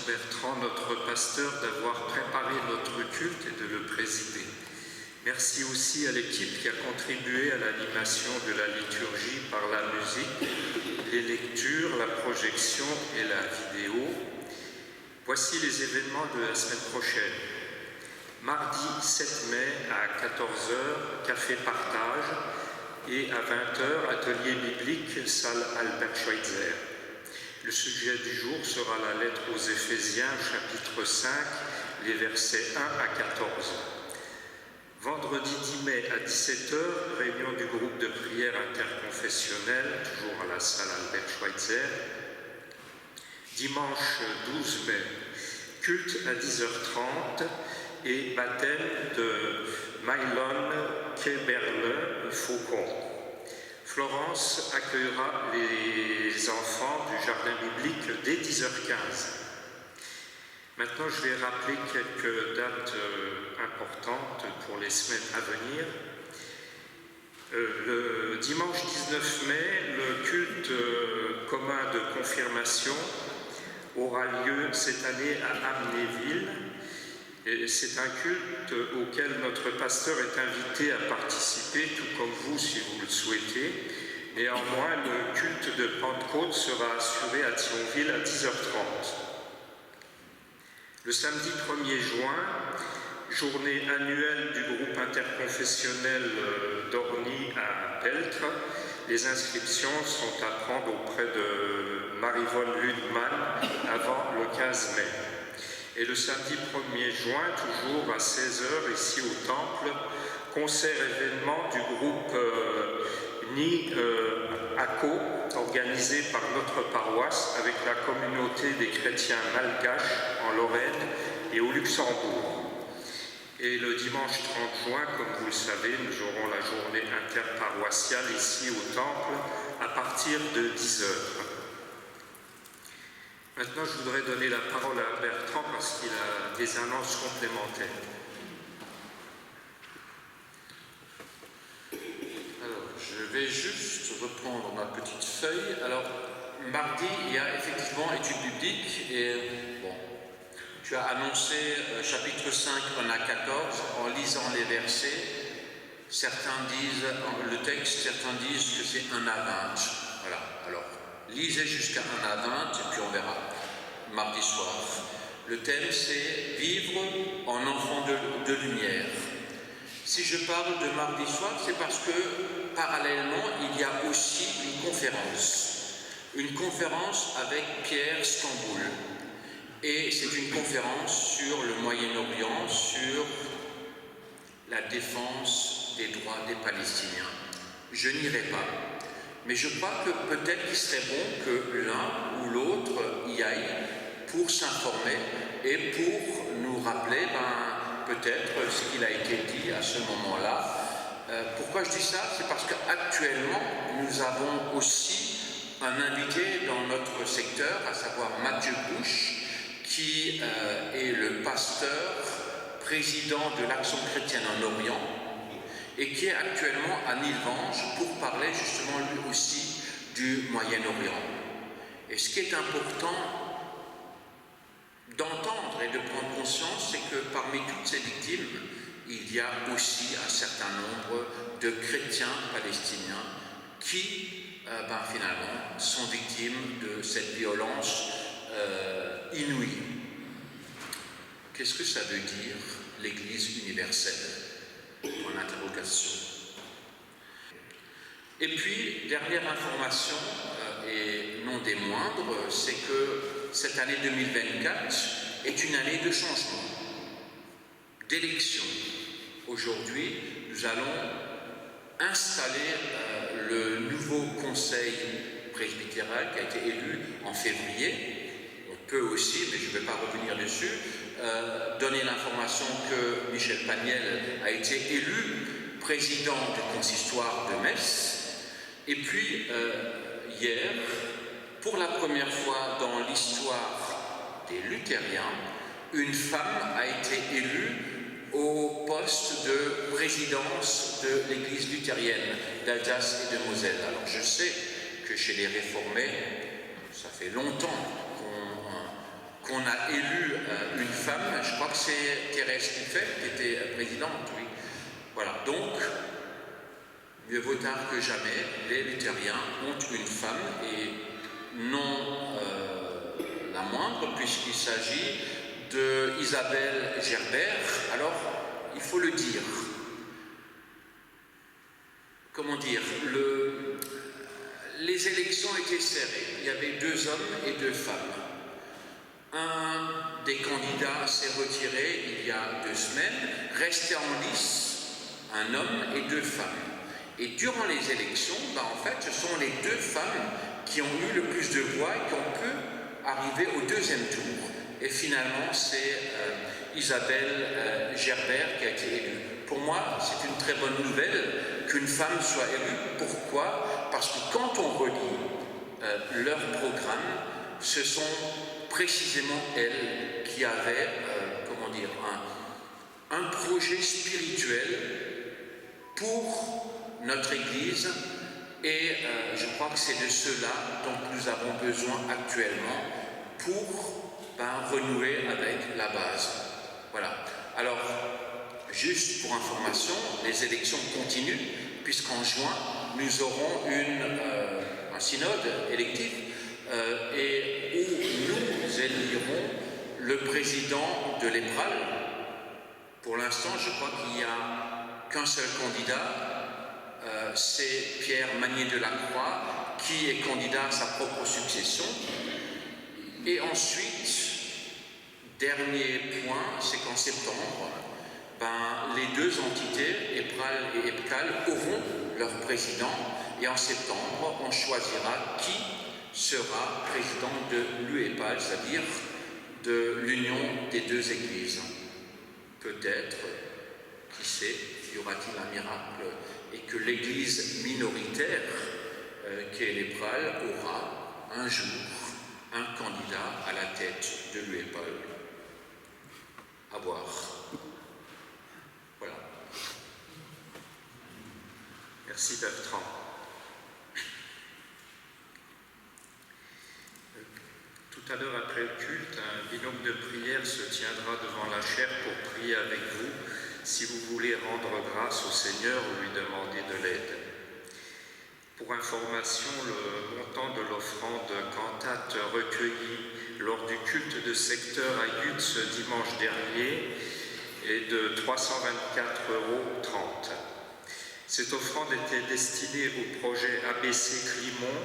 Bertrand, notre pasteur, d'avoir préparé notre culte et de le présider. Merci aussi à l'équipe qui a contribué à l'animation de la liturgie par la musique, les lectures, la projection et la vidéo. Voici les événements de la semaine prochaine. Mardi 7 mai à 14h, café partage, et à 20h, atelier biblique, salle Albert Schweitzer. Le sujet du jour sera la lettre aux Éphésiens, chapitre 5, les versets 1 à 14. Vendredi 10 mai à 17h, réunion du groupe de prière interconfessionnel, toujours à la salle Albert Schweitzer. Dimanche 12 mai, culte à 10h30 et baptême de Mylon Keberle-Faucon. Florence accueillera les enfants du jardin biblique dès 10h15. Maintenant, je vais rappeler quelques dates importantes pour les semaines à venir. Le dimanche 19 mai, le culte commun de confirmation aura lieu cette année à Amnéville. Et c'est un culte auquel notre pasteur est invité à participer, tout comme vous si vous le souhaitez. Néanmoins, le culte de Pentecôte sera assuré à Thionville à 10h30. Le samedi 1er juin, journée annuelle du groupe interconfessionnel d'Orny à Peltre, les inscriptions sont à prendre auprès de Marivonne Ludman avant le 15 mai. Et le samedi 1er juin, toujours à 16h, ici au Temple, concert événement du groupe ACO, organisé par notre paroisse avec la communauté des chrétiens malgaches en Lorraine et au Luxembourg. Et le dimanche 30 juin, comme vous le savez, nous aurons la journée interparoissiale ici au Temple à partir de 10h. Maintenant, je voudrais donner la parole à Bertrand parce qu'il a des annonces complémentaires. Alors, je vais juste reprendre ma petite feuille. Alors, mardi, il y a effectivement étude biblique et bon, tu as annoncé chapitre 5, 1 à 14, en lisant les versets. Certains disent le texte, certains disent que c'est 1 à 20. Voilà, alors, lisez jusqu'à 1 à 20 et puis on verra, mardi soir. Le thème c'est « Vivre en enfant de lumière ». Si je parle de mardi soir, c'est parce que parallèlement, il y a aussi une conférence avec Pierre Stamboul. Et c'est une conférence sur le Moyen-Orient, sur la défense des droits des Palestiniens. Je n'irai pas, mais je crois que peut-être qu'il serait bon que l'un ou l'autre y aille pour s'informer et pour nous rappeler peut-être ce qu'il a été dit à ce moment-là. Pourquoi je dis ça? C'est parce qu'actuellement, nous avons aussi un invité dans notre secteur, à savoir Mathieu Bouche, qui est le pasteur président de l'Action chrétienne en Orient et qui est actuellement à Nilvange pour parler justement lui aussi du Moyen-Orient. Et ce qui est important d'entendre et de prendre conscience, c'est que parmi toutes ces victimes, il y a aussi un certain nombre de chrétiens palestiniens qui, finalement, sont victimes de cette violence inouïe. Qu'est-ce que ça veut dire, l'Église universelle? Point d'interrogation. Et puis, dernière information, et non des moindres, c'est que cette année 2024 est une année de changement, d'élection. Aujourd'hui, nous allons installer le nouveau conseil presbytéral qui a été élu en février. On peut aussi, mais je ne vais pas revenir dessus, donner l'information que Michel Paniel a été élu président du consistoire de Metz. Et puis, hier, pour la première fois dans l'histoire des luthériens, une femme a été élue au poste de présidence de l'Église luthérienne d'Alsace et de Moselle. Alors je sais que chez les réformés, ça fait longtemps qu'on a élu une femme, je crois que c'est Thérèse Kiffet qui était présidente, oui. Voilà, donc, mieux vaut tard que jamais, les luthériens ont une femme, et non la moindre, puisqu'il s'agit de Isabelle Gerbert. Alors, il faut le dire. Comment dire, les élections étaient serrées. Il y avait 2 hommes et 2 femmes. Un des candidats s'est retiré il y a 2 semaines, restait en lice un homme et 2 femmes. Et durant les élections, en fait, ce sont les 2 femmes qui ont eu le plus de voix et qui ont pu arriver au 2e tour. Et finalement, c'est Isabelle Gerbert qui a été élue. Pour moi, c'est une très bonne nouvelle qu'une femme soit élue. Pourquoi? Parce que quand on relit leur programme, ce sont précisément elles qui avaient, un projet spirituel pour notre Église, et je crois que c'est de cela dont nous avons besoin actuellement pour renouer avec la base. Voilà. Alors, juste pour information, les élections continuent, puisqu'en juin, nous aurons un synode électif et où nous élirons le président de l'EPRAL. Pour l'instant, je crois qu'il n'y a qu'un seul candidat, c'est Pierre Magnier de la Croix, qui est candidat à sa propre succession. Et ensuite, dernier point, c'est qu'en septembre, les deux entités, EPRAL et EPCAL, auront leur président. Et en septembre, on choisira qui sera président de l'UEPAL, c'est-à-dire de l'union des deux églises. Peut-être, qui sait, y aura-t-il un miracle et que l'église minoritaire qu'est l'EPRAL aura un jour un candidat à la tête de l'UEPAL. À voir. Voilà. Merci Bertrand. Tout à l'heure après le culte, un binôme de prière se tiendra devant la chaire pour prier avec vous si vous voulez rendre grâce au Seigneur ou lui demander de l'aide. Pour information, le montant de l'offrande cantate recueillie lors du culte de secteur à Yutz ce dimanche dernier est de 324,30 €. Cette offrande était destinée au projet ABC Climont.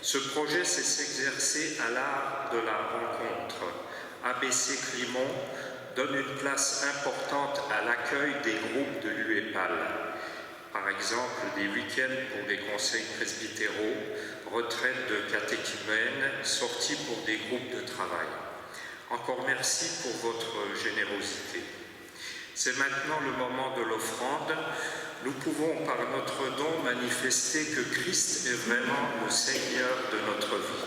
Ce projet sait s'exercer à l'art de la rencontre. ABC Climont donne une place importante à l'accueil des groupes de l'UEPAL. Par exemple, des week-ends pour les conseils presbytéraux, retraites de catéchumènes, sorties pour des groupes de travail. Encore merci pour votre générosité. C'est maintenant le moment de l'offrande. Nous pouvons par notre don manifester que Christ est vraiment le Seigneur de notre vie.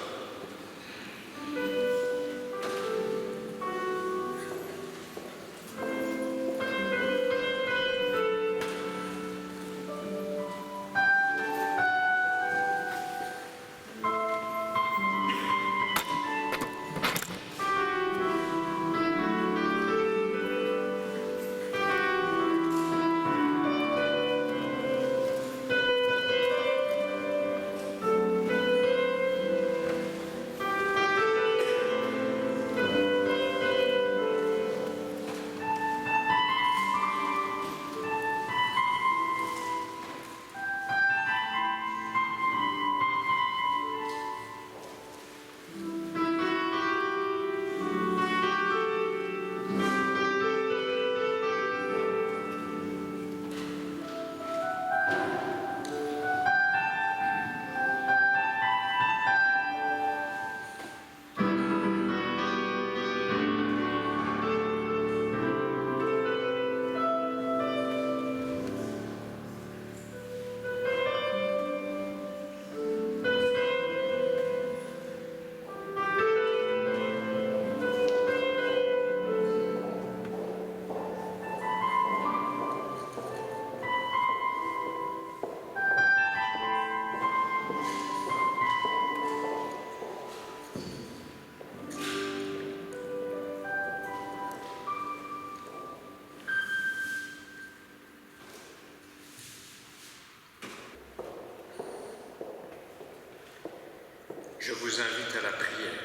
Je vous invite à la prière.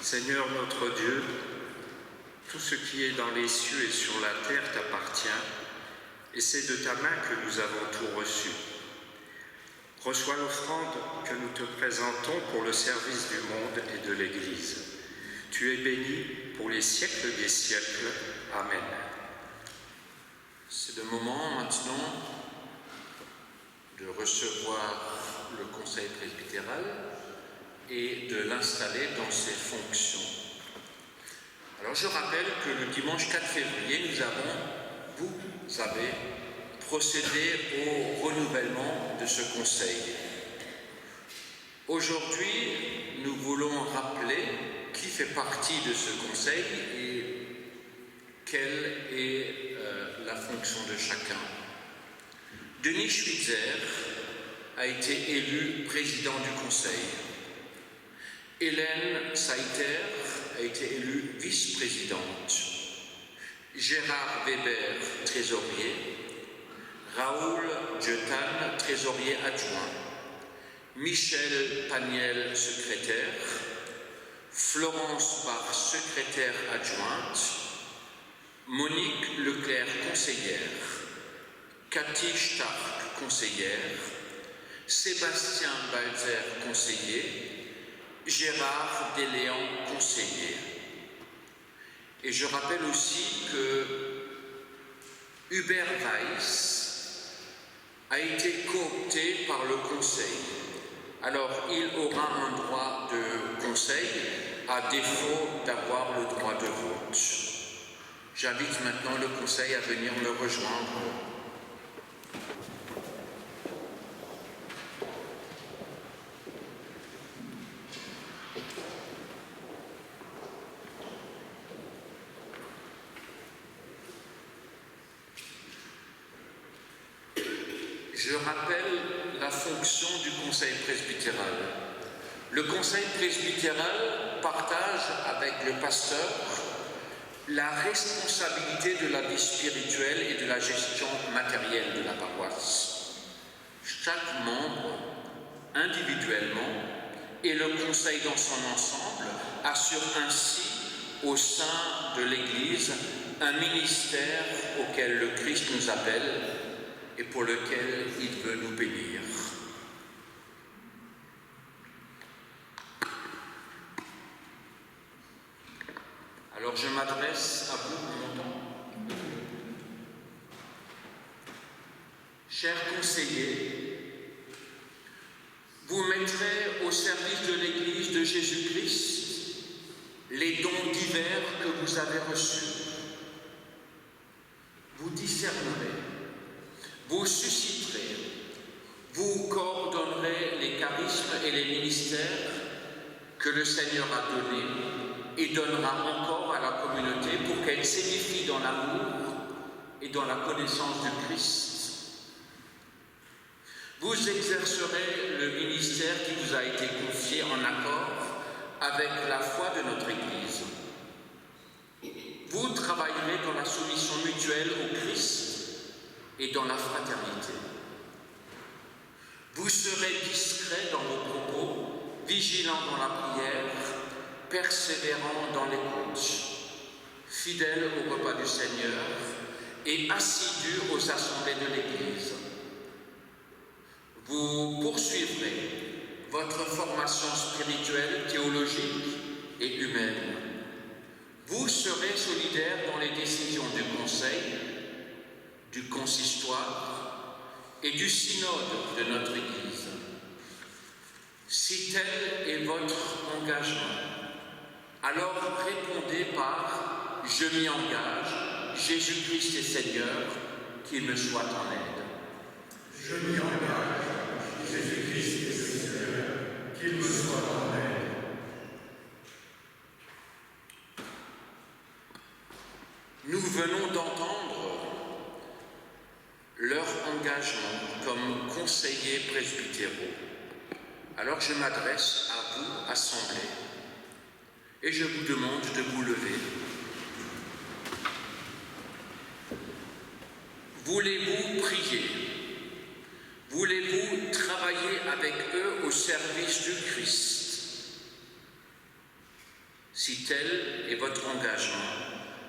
Seigneur notre Dieu, tout ce qui est dans les cieux et sur la terre t'appartient, et c'est de ta main que nous avons tout reçu. Reçois l'offrande que nous te présentons pour le service du monde et de l'Église. Tu es béni pour les siècles des siècles. Amen. C'est le moment maintenant de recevoir le conseil presbytéral et de l'installer dans ses fonctions. Alors je rappelle que le dimanche 4 février, vous avez procédé au renouvellement de ce conseil. Aujourd'hui, nous voulons rappeler qui fait partie de ce conseil et quelle est la fonction de chacun. Denis Schwitzer a été élu président du conseil. Hélène Saïter a été élue vice-présidente. Gérard Weber, trésorier. Raoul Djetan, trésorier adjoint, Michel Paniel, secrétaire, Florence Bach, secrétaire adjointe, Monique Leclerc, conseillère, Cathy Stark, conseillère, Sébastien Balzer, conseiller, Gérard Deléan, conseiller. Et je rappelle aussi que Hubert Weiss a été coopté par le Conseil. Alors, il aura un droit de conseil à défaut d'avoir le droit de vote. J'invite maintenant le Conseil à venir me rejoindre. Je rappelle la fonction du Conseil presbytéral. Le Conseil presbytéral partage avec le pasteur la responsabilité de la vie spirituelle et de la gestion matérielle de la paroisse. Chaque membre, individuellement, et le Conseil dans son ensemble assurent ainsi au sein de l'Église un ministère auquel le Christ nous appelle et pour lequel il veut nous bénir. Alors je m'adresse à vous, mon temps. Chers conseillers, vous mettrez au service de l'Église de Jésus-Christ les dons divers que vous avez reçus. Vous discernerez, vous susciterez, vous coordonnerez les charismes et les ministères que le Seigneur a donnés et donnera encore à la communauté pour qu'elle s'édifie dans l'amour et dans la connaissance du Christ. Vous exercerez le ministère qui vous a été confié en accord avec la foi de notre Église. Vous travaillerez dans la soumission mutuelle au Christ et dans la fraternité. Vous serez discrets dans vos propos, vigilants dans la prière, persévérants dans l'écoute, fidèles au repas du Seigneur et assidus aux assemblées de l'Église. Vous poursuivrez votre formation spirituelle, théologique et humaine. Vous serez solidaires dans les décisions du Conseil, du consistoire et du synode de notre Église. Si tel est votre engagement, alors répondez par « Je m'y engage, Jésus-Christ est Seigneur, qu'il me soit en aide ». Je m'y engage, Jésus-Christ est Seigneur, qu'il me soit en aide. Nous venons d'entendre leur engagement comme conseillers presbytéraux. Alors je m'adresse à vous, Assemblée, et je vous demande de vous lever. Voulez-vous prier? Voulez-vous travailler avec eux au service du Christ? Si tel est votre engagement,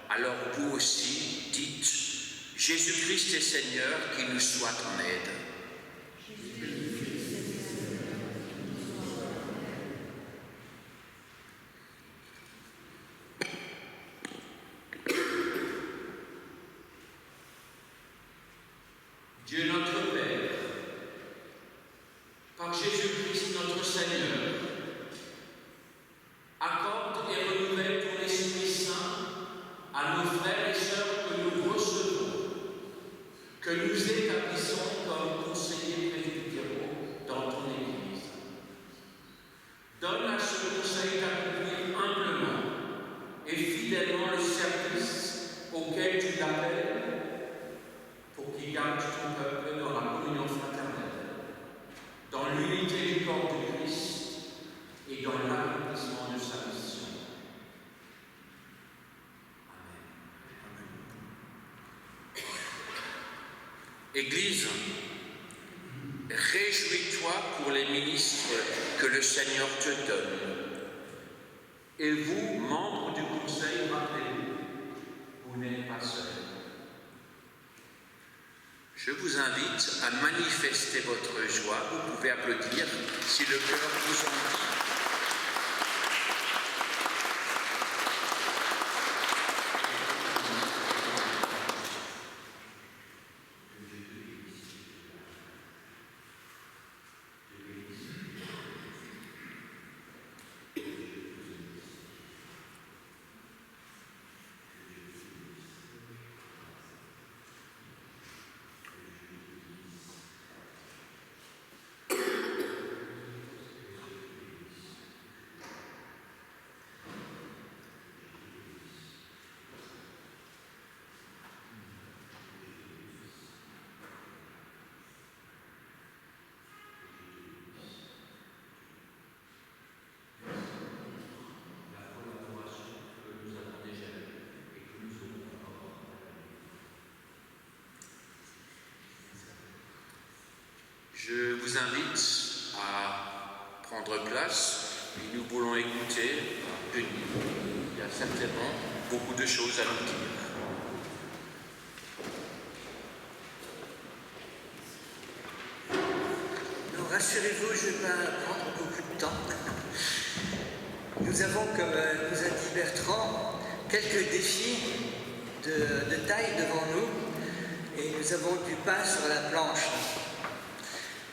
alors vous aussi dites « Jésus-Christ est Seigneur, qu'il nous soit en aide ». Dieu notre Père, par Jésus-Christ notre Seigneur, accorde et renouvelle ton Esprit Saint à nos frères et sœurs que nous recevons, que nous établissons comme conseillers presbytéraux dans ton Église. Donne à ce conseil d'accomplir humblement et fidèlement le service auquel tu l'appelles, pour qu'il garde ton peuple dans la communion fraternelle, dans l'unité du corps de Christ et dans l'accomplissement de sa mission. Amen. Église Réjouis-toi pour les ministres que le Seigneur te donne. Et vous, membres du Conseil, rappelez-vous, vous n'êtes pas seuls. Je vous invite à manifester votre joie. Vous pouvez applaudir si le cœur vous en dit. Je vous invite à prendre place et nous voulons écouter une. Il y a certainement beaucoup de choses à nous dire. Non, rassurez-vous, je ne vais pas prendre beaucoup de temps. Nous avons, comme nous a dit Bertrand, quelques défis de taille devant nous et nous avons du pain sur la planche.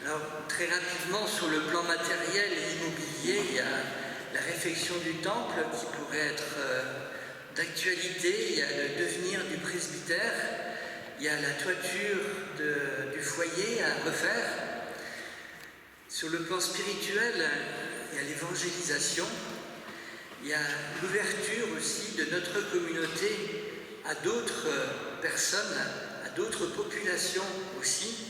Alors, très rapidement, sur le plan matériel et immobilier, il y a la réfection du temple qui pourrait être d'actualité, il y a le devenir du presbytère, il y a la toiture du foyer à refaire. Sur le plan spirituel, il y a l'évangélisation, il y a l'ouverture aussi de notre communauté à d'autres personnes, à d'autres populations aussi.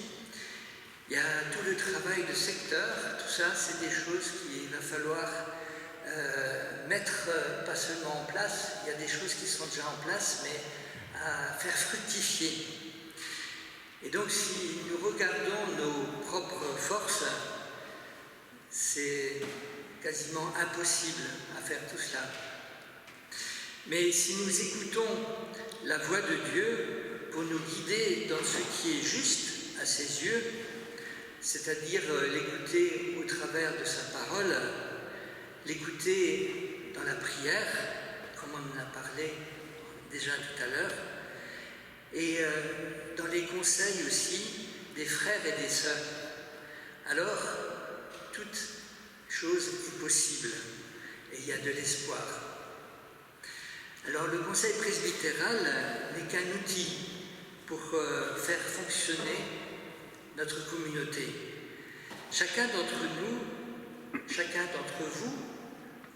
Il y a tout le travail de secteur, tout ça, c'est des choses qu'il va falloir mettre pas seulement en place, il y a des choses qui sont déjà en place, mais à faire fructifier. Et donc, si nous regardons nos propres forces, c'est quasiment impossible à faire tout cela. Mais si nous écoutons la voix de Dieu pour nous guider dans ce qui est juste à ses yeux, c'est-à-dire l'écouter au travers de sa parole, l'écouter dans la prière, comme on en a parlé déjà tout à l'heure, et dans les conseils aussi des frères et des sœurs. Alors, toute chose est possible et il y a de l'espoir. Alors, le conseil presbytéral n'est qu'un outil pour faire fonctionner notre communauté. Chacun d'entre nous, chacun d'entre vous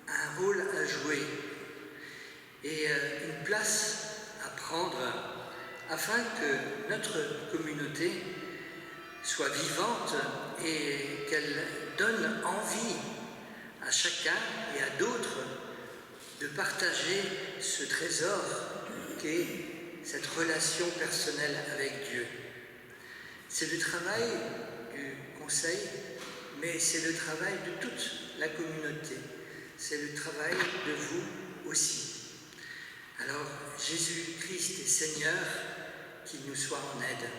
a un rôle à jouer et une place à prendre afin que notre communauté soit vivante et qu'elle donne envie à chacun et à d'autres de partager ce trésor qu'est cette relation personnelle avec Dieu. C'est le travail du conseil, mais c'est le travail de toute la communauté. C'est le travail de vous aussi. Alors, Jésus-Christ est Seigneur, qu'il nous soit en aide.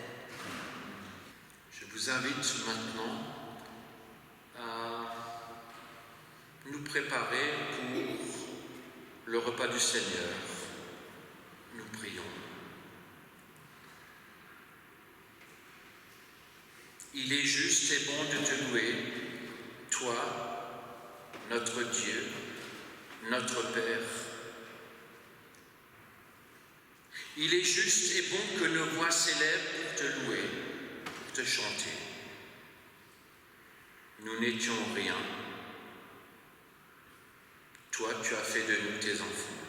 Je vous invite maintenant à nous préparer pour le repas du Seigneur. Nous prions. Il est juste et bon de te louer, toi, notre Dieu, notre Père. Il est juste et bon que nos voix s'élèvent pour te louer, pour te chanter. Nous n'étions rien. Toi, tu as fait de nous tes enfants.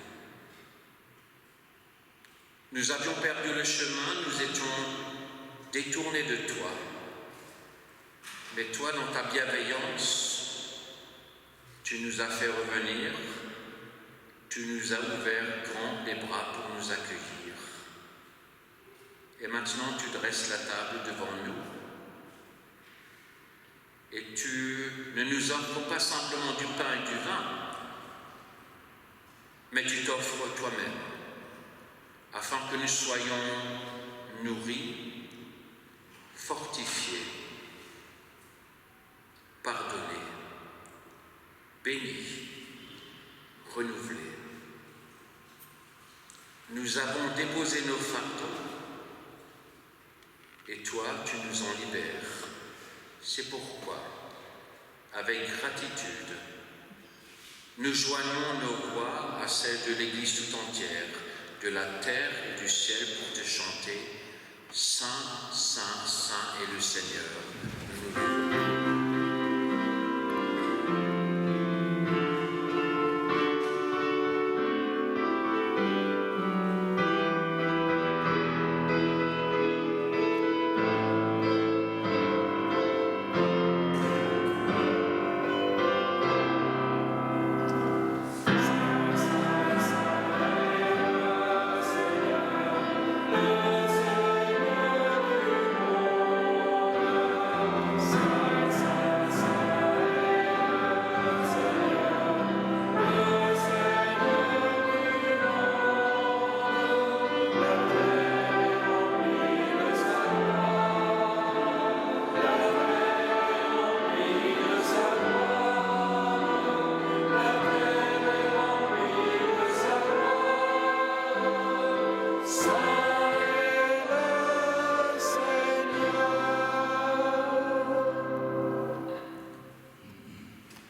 Nous avions perdu le chemin, nous étions détournés de toi. Mais toi, dans ta bienveillance, tu nous as fait revenir, tu nous as ouvert grand les bras pour nous accueillir. Et maintenant, tu dresses la table devant nous. et tu ne nous offres pas simplement du pain et du vin, mais tu t'offres toi-même, afin que nous soyons nourris, fortifiés, pardonnés, bénis, renouvelés. Nous avons déposé nos fardeaux, et toi, tu nous en libères. C'est pourquoi, avec gratitude, nous joignons nos voix à celles de l'Église tout entière, de la terre et du ciel, pour te chanter « Saint, Saint, Saint est le Seigneur ». Nous nous levons.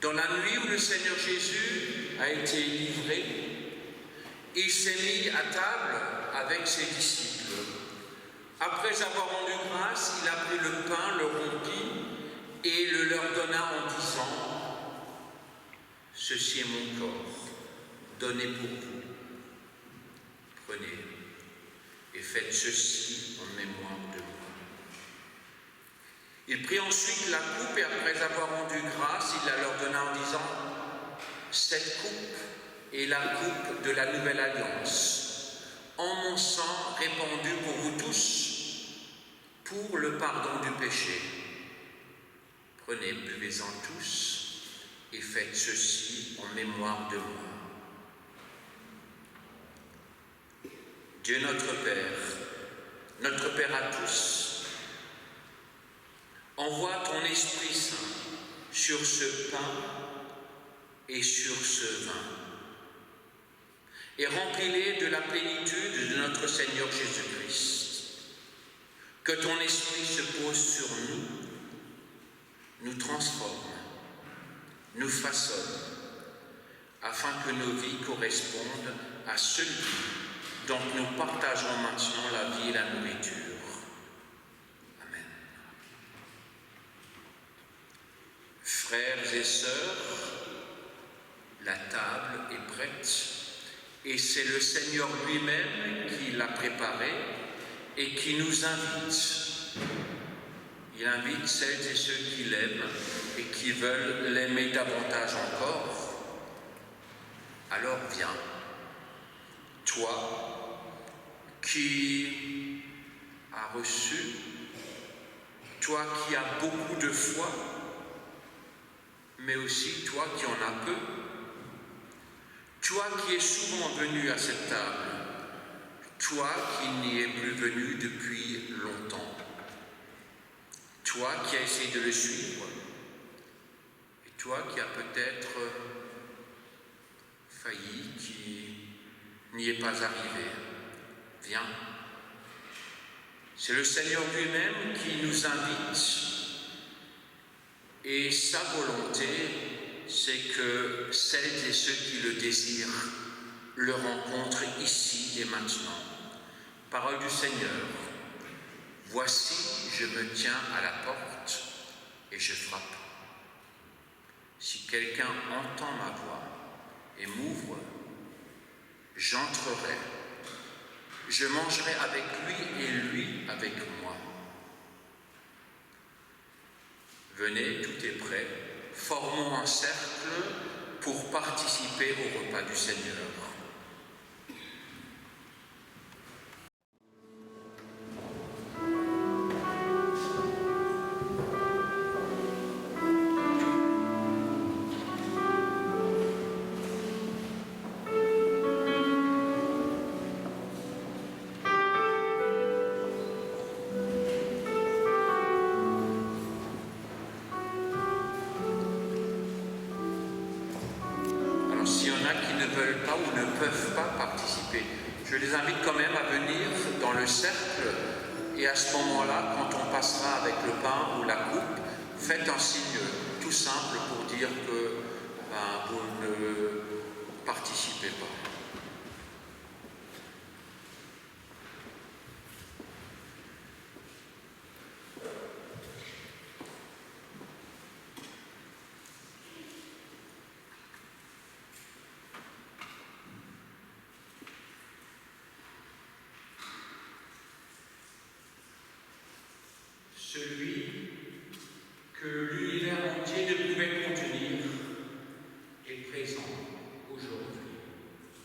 Dans la nuit où le Seigneur Jésus a été livré, il s'est mis à table avec ses disciples. Après avoir rendu grâce, il a pris le pain, le rompit et le leur donna en disant « Ceci est mon corps, donné pour vous. Prenez et faites ceci en mémoire de moi. » Il prit ensuite la coupe et après avoir rendu grâce, il la leur donna en disant « Cette coupe est la coupe de la nouvelle alliance, en mon sang répandu pour vous tous, pour le pardon du péché. Prenez, buvez-en tous et faites ceci en mémoire de moi. » Dieu notre Père à tous, envoie ton Esprit Saint sur ce pain et sur ce vin, et remplis-les de la plénitude de notre Seigneur Jésus-Christ. Que ton Esprit se pose sur nous, nous transforme, nous façonne, afin que nos vies correspondent à celui dont nous partageons maintenant la vie et la nourriture. Frères et sœurs, la table est prête et c'est le Seigneur lui-même qui l'a préparée et qui nous invite. Il invite celles et ceux qui l'aiment et qui veulent l'aimer davantage encore. Alors viens, toi qui as reçu, toi qui as beaucoup de foi, mais aussi toi qui en as peu, toi qui es souvent venu à cette table, toi qui n'y es plus venu depuis longtemps, toi qui as essayé de le suivre, et toi qui as peut-être failli, qui n'y est pas arrivé. Viens. C'est le Seigneur lui-même qui nous invite. Et sa volonté, c'est que celles et ceux qui le désirent le rencontrent ici et maintenant. Parole du Seigneur. Voici, je me tiens à la porte et je frappe. Si quelqu'un entend ma voix et m'ouvre, j'entrerai, je mangerai avec lui et lui avec moi. Venez, tout est prêt, formons un cercle pour participer au repas du Seigneur. ne veulent pas ou ne peuvent pas participer. Je les invite quand même à venir dans le cercle et à ce moment-là, quand on passera avec le pain ou la coupe, faites un signe tout simple pour dire que vous ne participez pas. Celui que l'univers entier ne pouvait contenir est présent aujourd'hui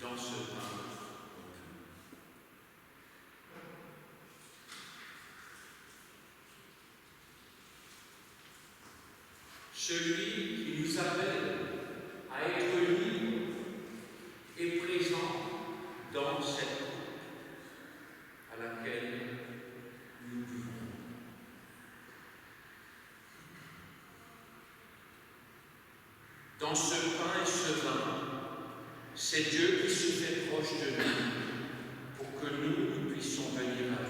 dans ce pain. Celui qui nous appelle à être libres est présent dans cette coupe à laquelle nous buvons. Dans ce pain et ce vin, c'est Dieu qui se fait proche de nous pour que nous puissions venir à lui.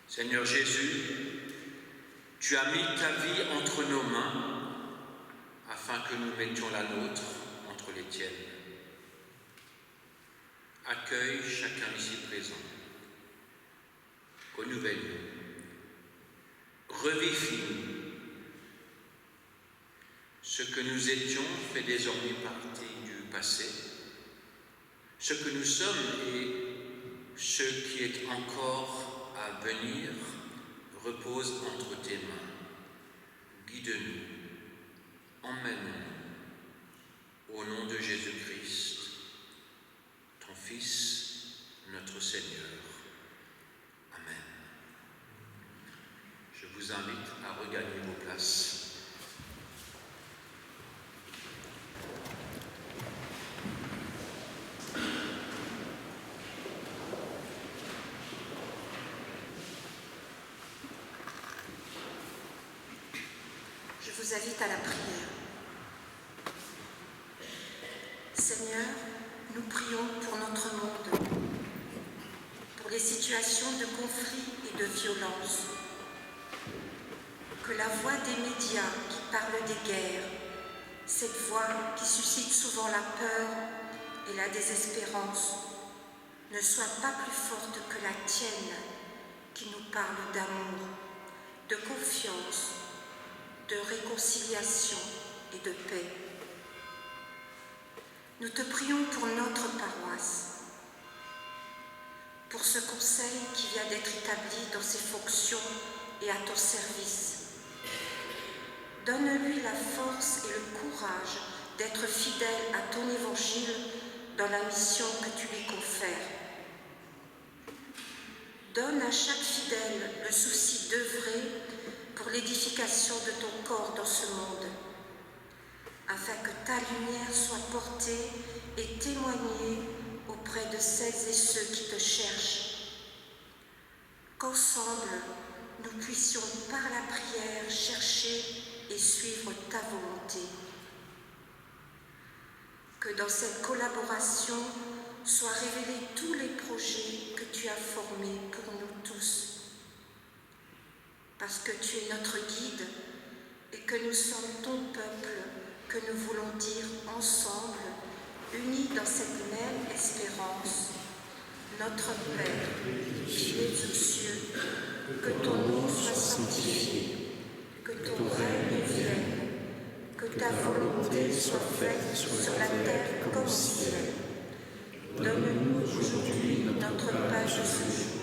Seigneur Jésus, tu as mis ta vie entre nos mains afin que nous mettions la nôtre entre les tiennes. Accueille chacun ici présent. Renouvelle-nous. Revifie-nous. Ce que nous étions fait désormais partie du passé. Ce que nous sommes et ce qui est encore à venir repose entre tes mains. Guide-nous, emmène-nous, au nom de Jésus-Christ, ton Fils, notre Seigneur. Amen. Je vous invite à regagner vos places. Je vous invite à la prière. Seigneur, nous prions pour notre monde, pour les situations de conflit et de violence. Que la voix des médias qui parlent des guerres, cette voix qui suscite souvent la peur et la désespérance, ne soit pas plus forte que la tienne qui nous parle d'amour, de confiance, de réconciliation et de paix. Nous te prions pour notre paroisse, pour ce conseil qui vient d'être établi dans ses fonctions et à ton service. Donne-lui la force et le courage d'être fidèle à ton évangile dans la mission que tu lui confères. Donne à chaque fidèle le souci d'œuvrer pour l'édification de ton corps dans ce monde, afin que ta lumière soit portée et témoignée auprès de celles et ceux qui te cherchent. Qu'ensemble, nous puissions par la prière chercher et suivre ta volonté. que dans cette collaboration soient révélés tous les projets que tu as formés pour nous tous. Parce que tu es notre guide et que nous sommes ton peuple, que nous voulons dire ensemble, unis dans cette même espérance, notre Père, qui es aux cieux, que ton nom soit sanctifié, que ton règne vienne, que ta volonté soit faite sur la terre comme au ciel. Donne-nous aujourd'hui notre pain de ce jour.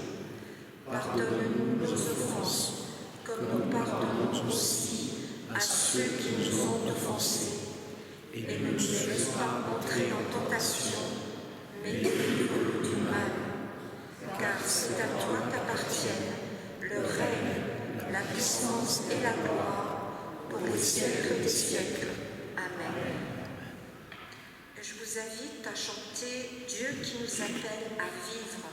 Pardonne-nous nos offenses, comme nous pardonnons aussi à ceux qui nous ont offensés. Et ne nous laisse pas entrer en tentation, mais délivre-nous du mal. Car c'est à toi qu'appartiennent le règne, la puissance et la gloire pour les siècles des siècles. Amen. Je vous invite à chanter Dieu qui nous appelle à vivre.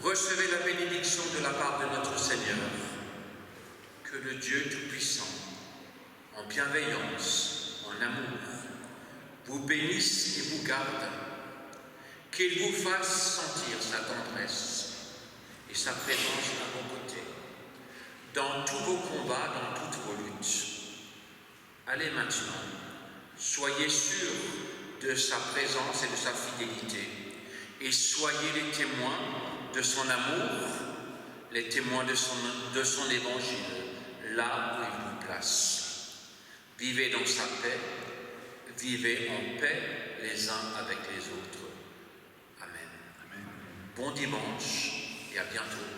Recevez la bénédiction de la part de notre Seigneur. Que le Dieu Tout-Puissant, en bienveillance, en amour, vous bénisse et vous garde, qu'il vous fasse sentir sa tendresse et sa présence à vos côtés, dans tous vos combats, dans toutes vos luttes. Allez maintenant, soyez sûrs de sa présence et de sa fidélité, et soyez les témoins de son amour, les témoins de son évangile, là où il vous place. Vivez dans sa paix, vivez en paix les uns avec les autres. Amen. Bon dimanche et à bientôt.